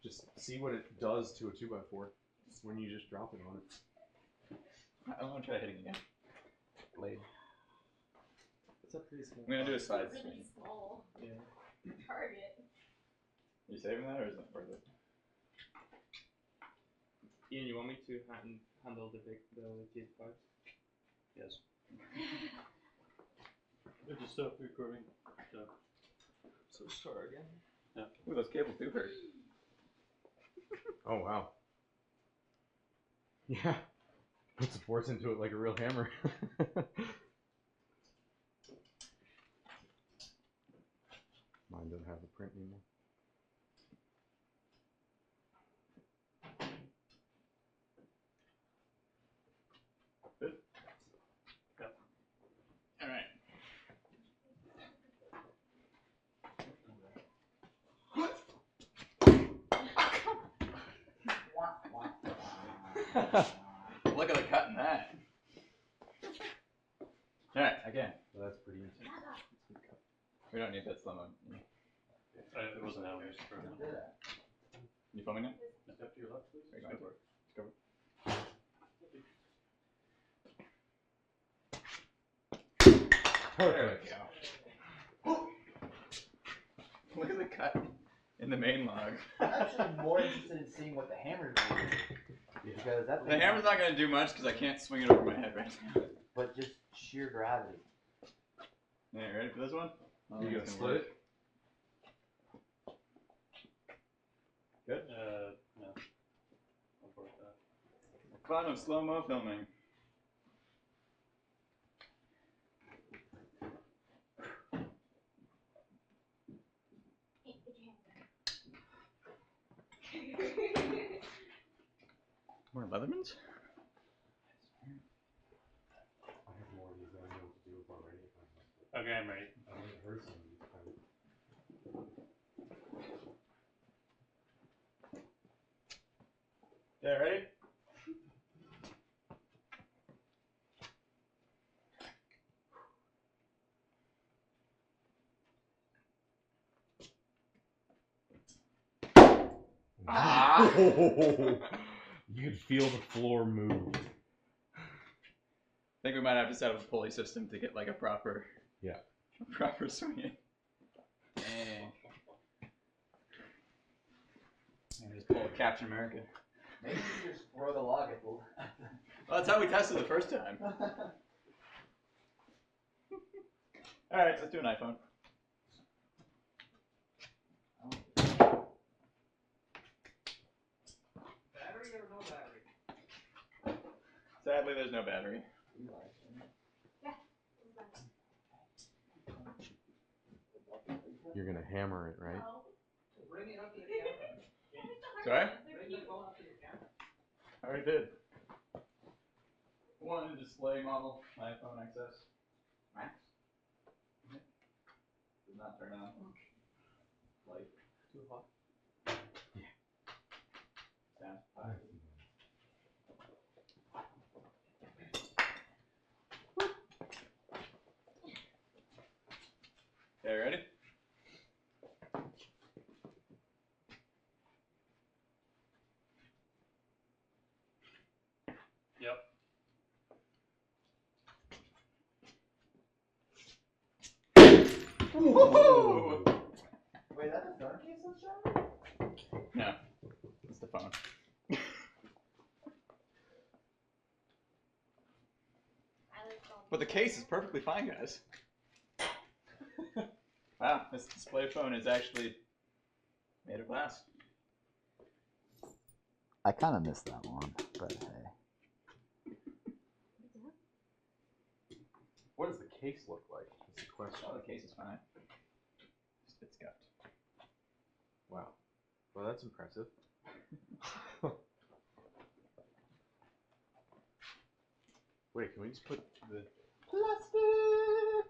just see what it does to a 2x4 when you just drop it on it. I want to try hitting again. Blade. It's a pretty small. I'm gonna do a side swing. Really small Yeah. target. Are you saving that or is it worth it? Ian, you want me to handle the G5? Yes. I just stopped recording. So start again. Yeah. Ooh, those cables do hurt. Oh, wow. Yeah. Put some force into it like a real hammer. Mine doesn't have the print anymore. Good? Yep. Alright. Look at the cut in that. Alright, again. Well, that's pretty intense. We don't need that slow mo. It wasn't out. You filming it? Step to your left, please. Are you going for it? Let's go. There we go. Look at the cut in the main log. I'm actually more interested in seeing what the hammer's doing. Because that The hammer's not going to do much because I can't swing it over my head right now. But just sheer gravity. Yeah, ready for this one? You gonna split it? Good? No. I'll work that. Fun of slow-mo filming. More Leathermans? I have more of these than I know what to do with already. Okay, I'm ready. I only heard some of these. Yeah, ready? Ah! You could feel the floor move. I think we might have to set up a pulley system to get like a proper swinging. Dang. And just pull a Captain America. Maybe you just throw the log at the. Well, that's how we tested the first time. All right, let's do an iPhone. Battery or no battery? Sadly, there's no battery. You're gonna hammer it, right? Bring it up to the camera. Sorry? Bring the phone up to the camera. I already did. One display model, iPhone XS Max. Did not turn on. Light. Too hot. Sound. Fire. Okay, ready? Yep. Whoa. Wait, that's a phone case that's showing? No, it's the phone. But the case is perfectly fine, guys. Wow, this display phone is actually made of glass. I kind of missed that one, but hey. What does the case look like? That's the question. Oh, the case is fine. It's scuffed. Wow. Well, that's impressive. Wait, can we just put the Plastic!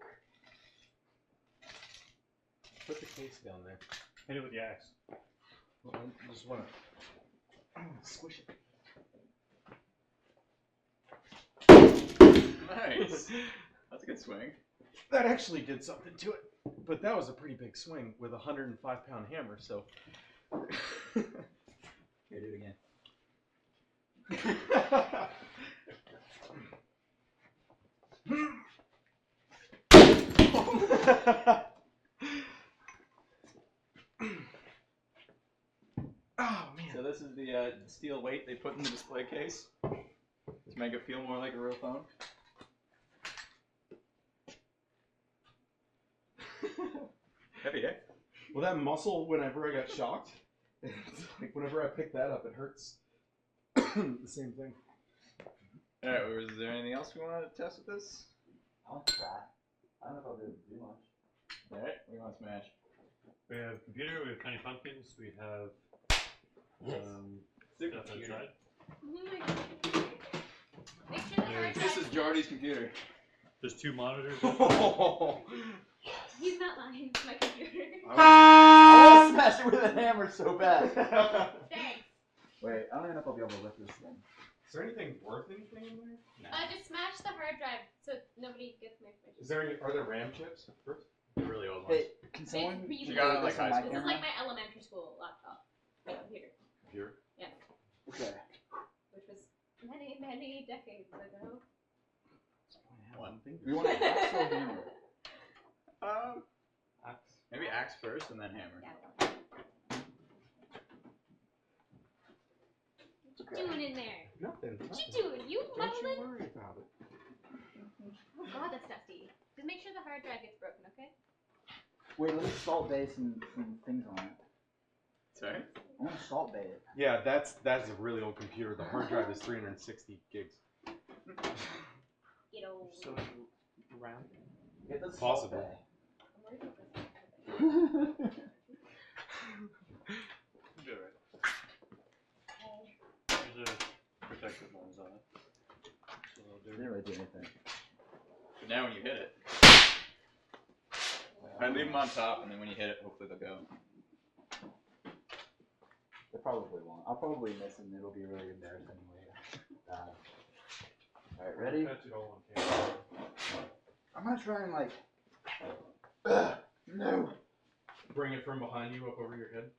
put the case down there? Hit it with the axe. Well, I just wanna squish it. Nice. That's a good swing. That actually did something to it, but that was a pretty big swing with a 105-pound hammer. So. Here, do it again. Oh man. So this is the steel weight they put in the display case to make it feel more like a real phone. Heavy, eh? Well, that muscle, whenever I got shocked, it's like whenever I pick that up, it hurts. The same thing. Alright, is there anything else we want to test with this? I'll try. I don't know if I'll be able to do much. Alright, we want to smash. We have computer, we have tiny pumpkins, we have stuff outside. Make sure the hard This drive. is Jordie's computer. There's 2 monitors. He's not lying. It's my computer. I want to smash it with a hammer so bad. Thanks. Wait, I don't even know if I'll be able to lift this thing. Is there anything worth anything in there? Just smash the hard drive so nobody gets my information. Is there any? Are there RAM chips first? The really old ones. Hey, can someone You You got it like this on high my This school. is camera? like my elementary school laptop. My computer. Computer? Okay. Which was many, many decades ago. One thing. We want an axe or a hammer? Axe. Maybe axe first and then hammer. Yeah. What you doing in there? Nothing. What you doing? You Don't muddling? you worry about it. Oh god, that's dusty. Just make sure the hard drive gets broken, okay? Wait, let me salt bay some things on it. Sorry? I want to salt bay it. Yeah, that's a really old computer. The hard drive is 360 gigs. Get old. So round. Get the Possible. salt bay. I'm worried about this. Be alright. Okay. There's a protective lens on it. So they'll do Didn't really do anything. But now when you hit it, I leave them on top, and then when you hit it, hopefully they'll go. They probably won't. I'll probably miss it and it'll be really embarrassing later. Alright, ready? That's it all on camera. I'm gonna try and like. No! Bring it from behind you up over your head.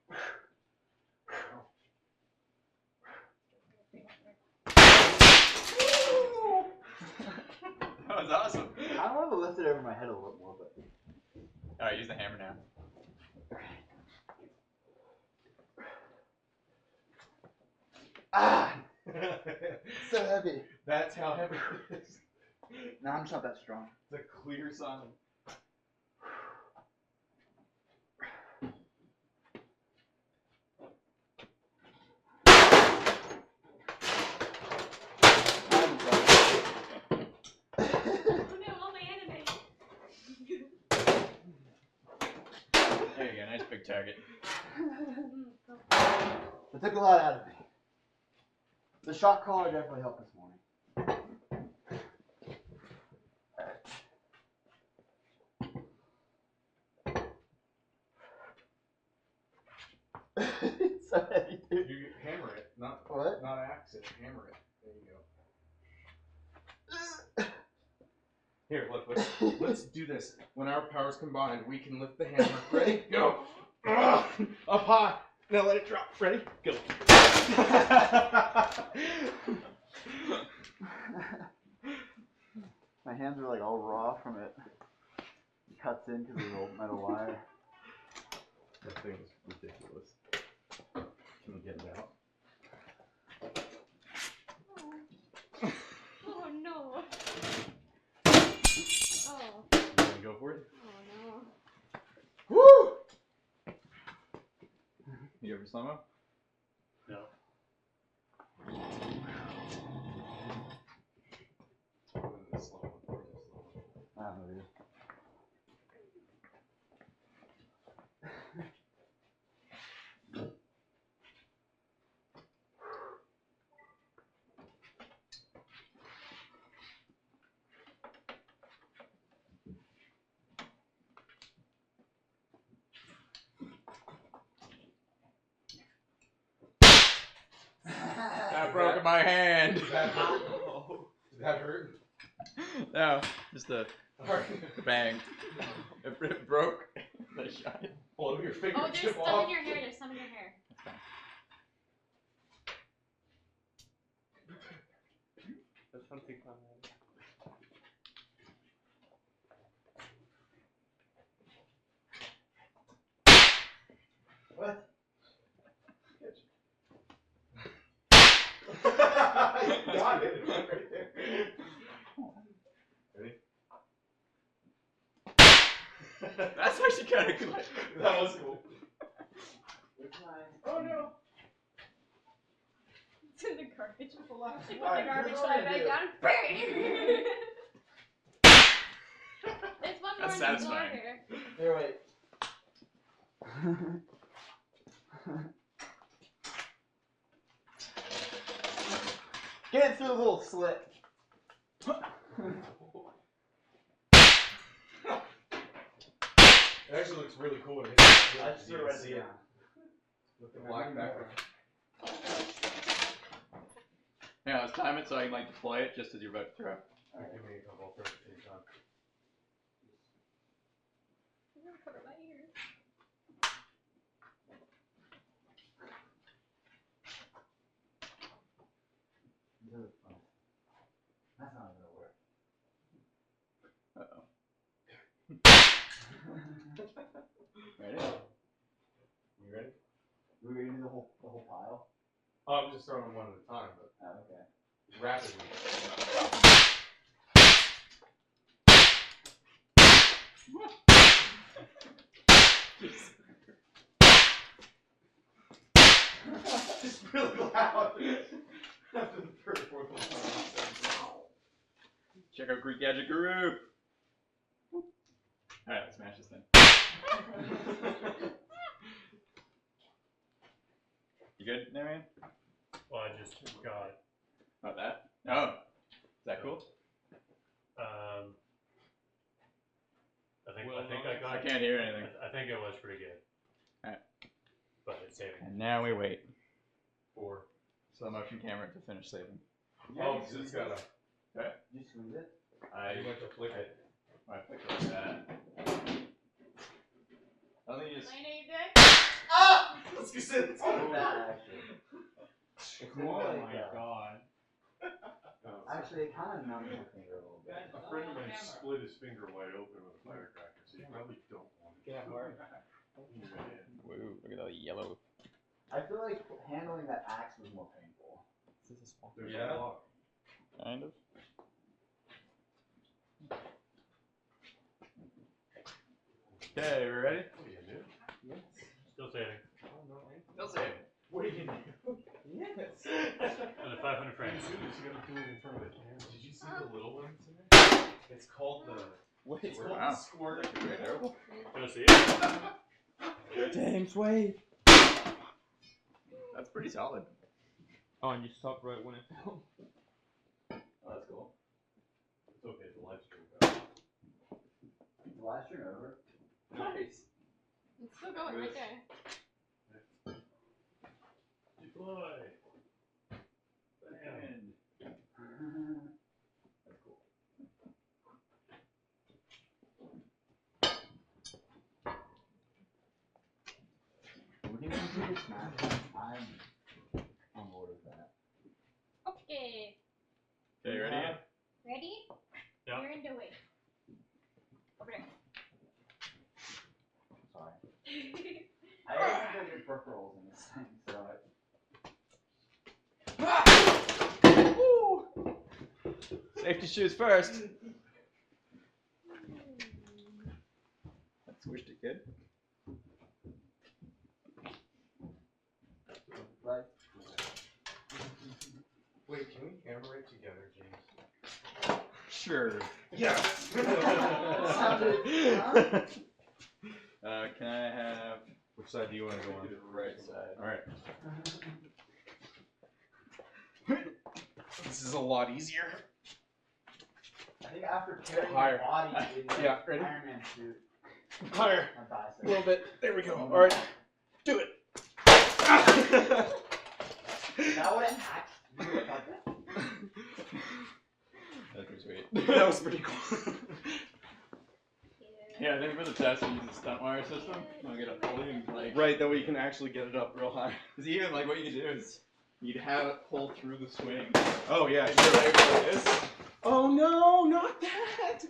That was awesome. I want to lift it over my head a little more, but. Alright, use the hammer now. Ah! So heavy. That's how heavy it is. No, I'm just not that strong. It's a clear sign. favorite target. It took a lot out of me. The shock collar definitely helped this morning. It's so heavy, dude. You hammer it, not axe it. Hammer it. There you go. Here, look. Let's do this. When our powers combined, we can lift the hammer. Ready? Go. Up high. Now let it drop. Ready? Go. My hands are like all raw from it. It cuts in because of the old metal wire. That thing is ridiculous. Can we get it out? Oh no. Oh. Can we go for it? Oh no. Woo! You ever slow-mo? No. I don't know, dude. I broke my hand. Did that hurt? Did that hurt? No, just a bang. It broke the shot. Blow your Oh, fingertip there's some off. in your hair. There's some in your hair. There's something on that. What? Got it right there. Ready? That's actually kind of cool. That was cool. Oh no! It's in the garbage. She put the Alright, garbage here's what bag I'm gonna back do. down. Bang! There's one more That's on the floor satisfying. here. Here, wait. Get it through the little slit. It actually looks really cool. I just threw it right see down. With the black background. Yeah, let's time it so I can like deploy it just as you're about to throw. Give me a couple for the same time. I'm gonna cover my ears. That's not gonna work. Uh-oh. Ready? You ready? We're gonna do the whole pile. Oh, I'm just throwing them one at a time, but Oh, okay. rapidly. Just really loud. After the third or fourth one. Check out Greek Gadget Group. Alright, let's smash this thing. You good, Marion? Well, I just got. Not that? Oh. Is that cool? I think I got. I can't hear anything. I think it was pretty good. Alright. But it's saving. And now we wait. For. Slow motion camera to finish saving. Oh, so it's got a. Okay. Did you squeeze it? You went to flick it. I flick it like that. I think you just. Lena, you good? Ah! Let's go sit. It's Oh, bad, actually. Oh my god. Actually, it kind of numbs my finger a little bit. A friend of mine split his finger wide open with a firecracker, so you probably don't want it. Yeah, Mark. Woo, look at all the yellow. I feel like handling that axe was more painful. This is small. There's Yeah. a lot. Kind of. Okay, we ready? What do you do? Still saving. Still saving. What are you gonna do? Yes. For the 500 frames. As soon as you gotta do it in front of the camera. Did you see the little ones in there? It's called the. Wait, It's called wow. the squirt. Terrible. Wanna see it? James, wait. That's pretty solid. Oh, and you stopped right when it fell. Oh, that's cool. It's okay, the live stream. The live stream over. Nice. It's still going right there. Deploy. And that's cool. We can do this, man. I'm on board with that. Okay. Okay, you ready? Ready? Yeah. You're in the way. Over there. Sorry. I don't think there's any peripherals in this thing, so. Safety shoes first. That squished it good. Right. Wait, can we hammer it together, James? Sure. Yes! Can I have Which side do you want to go on? the right side? Alright. This is a lot easier. I think after carrying Higher. my body in the Yeah, ready? Iron Man suit, Higher. my bicep. A little bit. There we go. Alright. Do it. That would have hacked. You would have thought that. That's pretty sweet. That was pretty cool. Yeah, I think for the test, we use the stunt wire system. We'll get a pulley and like. Right, that way you can actually get it up real high. Because even like what you could do is you'd have it pull through the swing. Oh, yeah, And sure. like this, Oh, no, not that.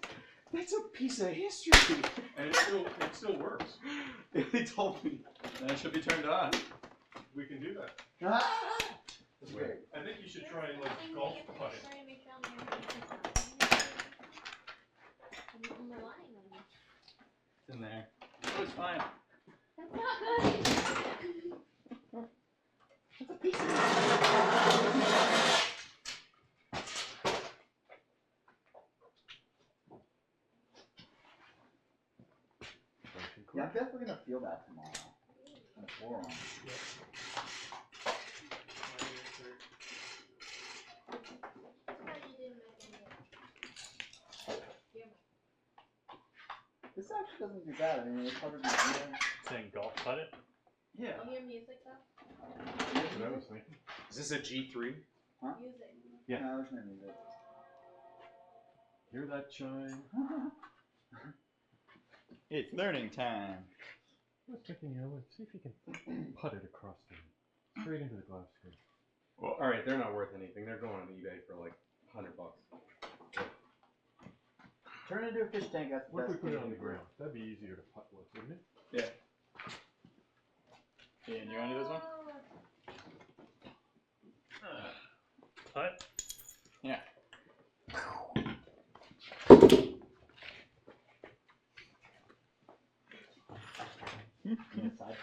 That's a piece of history. And it still works. They told me. then it should be turned on. We can do that. That's great. I think you should try and like golf putt it. I'm relying on you. It's in there. Oh, it's fine. That's not good. Yeah, I'm definitely gonna feel that tomorrow. On the forearm. This actually doesn't do bad. I mean, it's covered in gear. Saying golf putt it? Yeah. Oh, your music though? That's what I was thinking. Is this a G3? Music. Yeah. No, there's no music. Hear that chime? It's learning time. I was thinking, let's see if you can putt it across the straight into the glass screen. Well, alright, they're not worth anything. They're going on eBay for like $100. Turn it into a fish tank. That's the What if we best put it thing on the to do. ground? That'd be easier to putt with, wouldn't it? Yeah. Ian, you want to do this one? Putt? Yeah. Inside.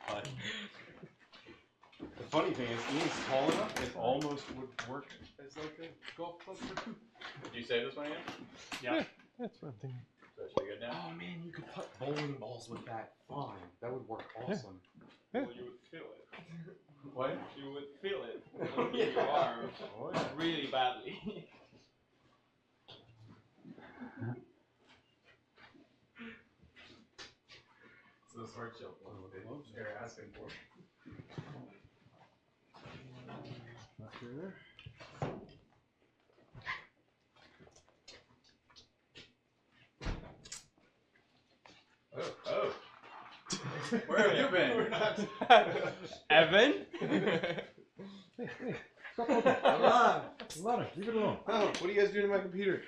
Putt. The funny thing is, Ian's tall enough, it almost would work as like a golf club for two. Did you save this one again? Yeah. That's one thing. So it should be good now? Oh man, you could putt bowling balls with that. Fine. That would work awesome. Well, you would feel it. What? You would feel it in your arm Oh, yeah. really badly. It's those hard shell balls they're asking for. Not there. Oh. Where have you been? Evan? Stop looking. Alana. Alana, leave it alone. Oh, what are you guys doing to my computer?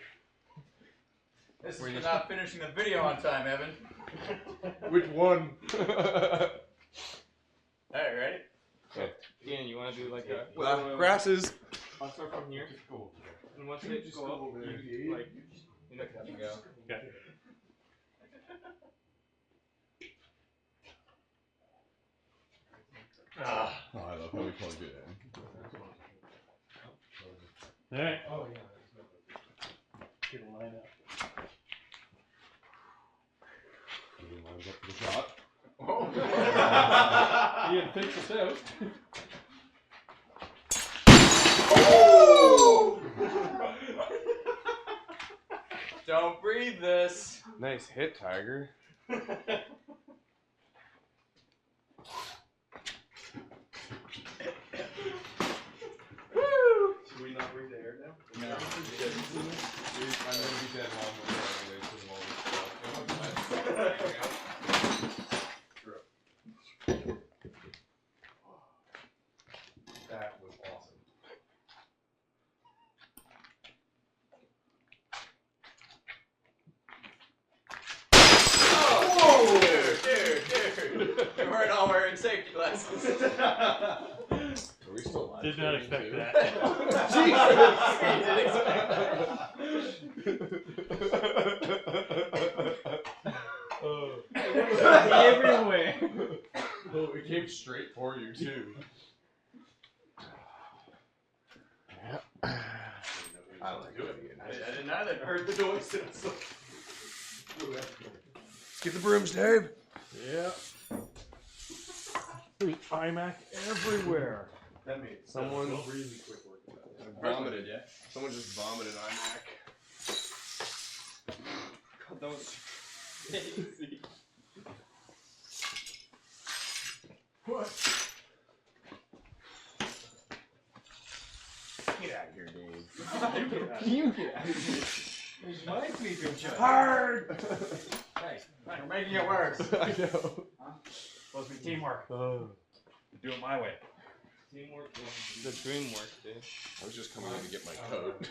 This is for not finishing the video on time, Evan. Which one? Alright, ready? Ian, you want to do like a... Grasses. I'll start from here. Go. And once they Just go go up, over there. you like... You know, There you go. Okay. Ah. Oh, I love how we plug it in. Alright. Oh yeah. Get a line up. Getting lined up for the shot. Ian, fix us out. Don't breathe this. Nice hit, Tiger. Should we not breathe the air now? No. I'm gonna be dead long because of all this stuff. That was awesome. Oh, dude. We weren't all wearing safety glasses. Are we still live? Did not expect that. Everywhere. Oh, it came straight for you too. I like it. I didn't either. I heard the noise. Let's get the brooms, Dave. Yeah. There's iMac everywhere. That made someone really quick work. vomited. Yeah. Someone just vomited iMac. God, that was crazy. What? Get out of here, Dave. You get out of here. There's my sleeping joke. Hard. Hey, You're making it worse. I know. supposed to be teamwork. Do it my way. Teamwork is the dream work, dude. I was just coming in to get my coat.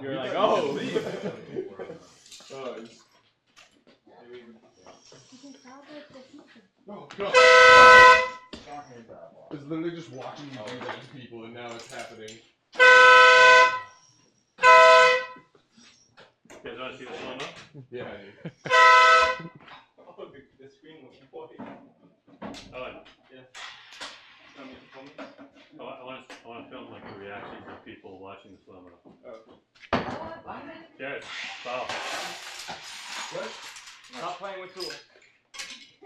You're like, oh. Oh god. I was literally just watching you do that to people, and now it's happening. You guys want to see the slow-mo? Yeah, I do. Oh, the screen was white. Oh, Yeah. Want me to film it? I want to film like the reactions of people watching the slow-mo. Oh. Jared, stop. What? Stop playing with tools.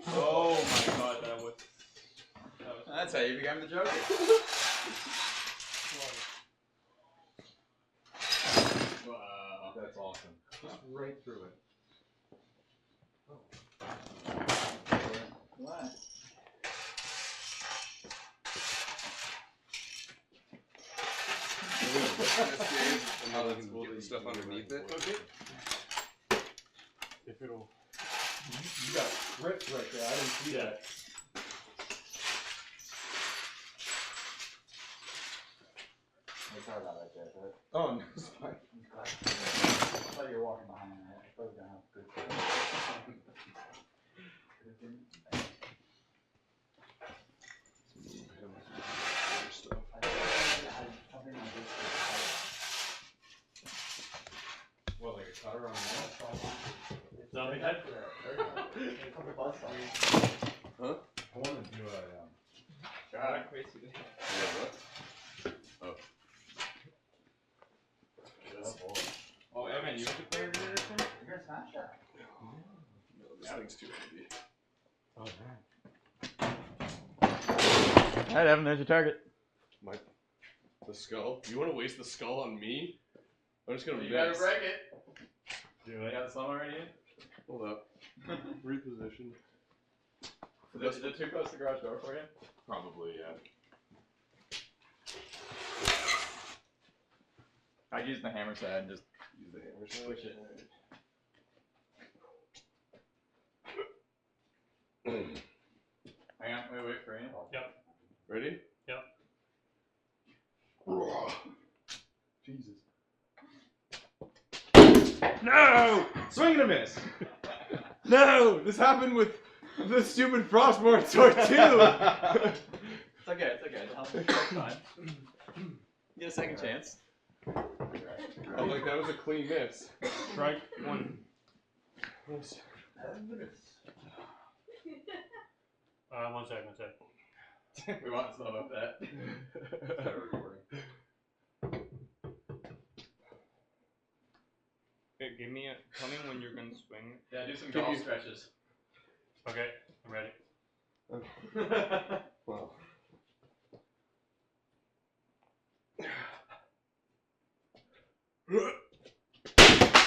Oh my god, that was. That's how you became the Joker. Wow. That's awesome. Just right through it. What? And now let's get the stuff underneath it. Okay. If it'll. You got ripped right there. I didn't see that. Sorry about that, Jared. Oh, no, it's fine. I thought you were walking behind me. I thought we were gonna have good. What, like a cutter on the wall? Zombie head? Huh? I want to do a. God, crazy. Oh, Evan, you have to play this one? You're gonna smash that. No, this thing's too heavy. Oh man. Alright, Evan, there's your target. The skull? You want to waste the skull on me? I'm just gonna You gotta miss. break it. Do You it. got the slow already in? Hold up. Reposition. Is it too close to the garage door for you? Probably, yeah. I'd use the hammer side and just Use the hammer side. push it. Hang on, wait for Ian. Ready? Yep. Jesus. No! Swing and a miss! No! This happened with the stupid Frostborn sword too! It's okay, it's fine. You get a second chance. Oh, like that was a clean miss. Strike one. One sec. We want to slow up that. Okay, tell me when you're gonna swing. Yeah, do some golf stretches. Okay, I'm ready. Well.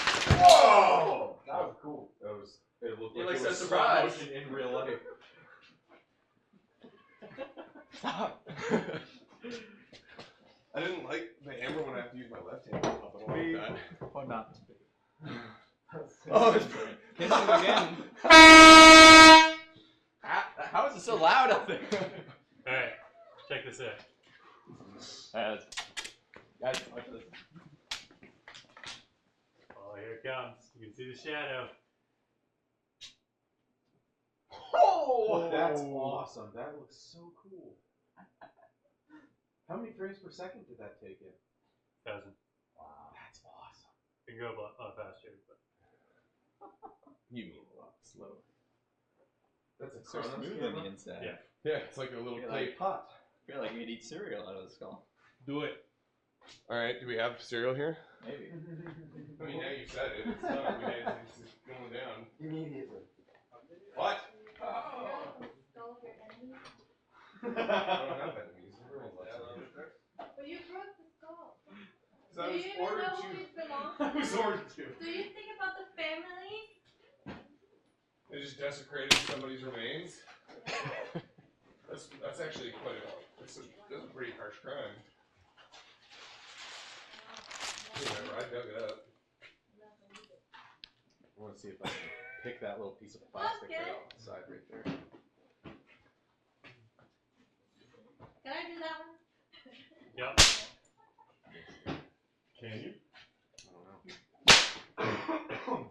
Whoa! That was cool. That was. It looked You like like it was that slow surprise. motion in real life. Stop. I didn't like the hammer when I have to use my left hand. I don't like that. Or not. Oh, Hit him again. How is it so loud up there? Alright, check this out. Guys, watch this. Oh, here it comes. You can see the shadow. Oh, that's awesome. That looks so cool. How many frames per second did that take in? 1,000. Wow, that's awesome. It can go a lot faster, but you mean a lot slower. That's a So Chronos smooth camera? on the inside. yeah. Yeah, it's like a little You're clay like- pot. I feel like we'd eat cereal out of the skull. Do it. Alright, do we have cereal here? Maybe. I mean, now you said it. It's done. It's going down. Immediately. What? Skull of your enemy. I don't have enemies. Everyone loves enemies. But you broke the skull. So I Do was you even ordered know to. who it belongs I was to? ordered to. Do you think about the family? They just desecrated somebody's remains. That's actually quite that's a pretty harsh crime. Whatever, I dug it up. I want to see if I can pick that little piece of plastic right off the side right there. Can I do that one? Yep. Can you? I don't know.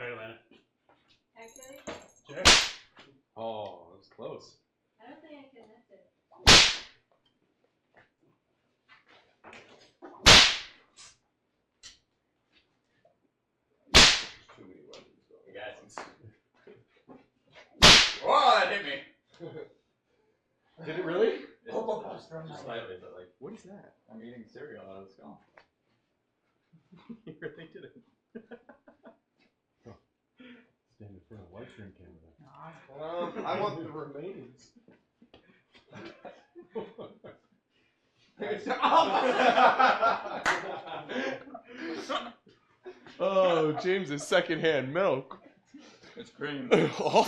Alright, Lana. Actually, Check. Oh, that was close. I don't think I connected it. There's too many weapons going. Guys. Whoa, that hit me. Did it really? Just slightly, but like, What is that? I'm eating cereal out of the skull. You really did it. Stand in front of a Livestream camera. I want the remains. Oh, James's secondhand milk. It's cream. Oh.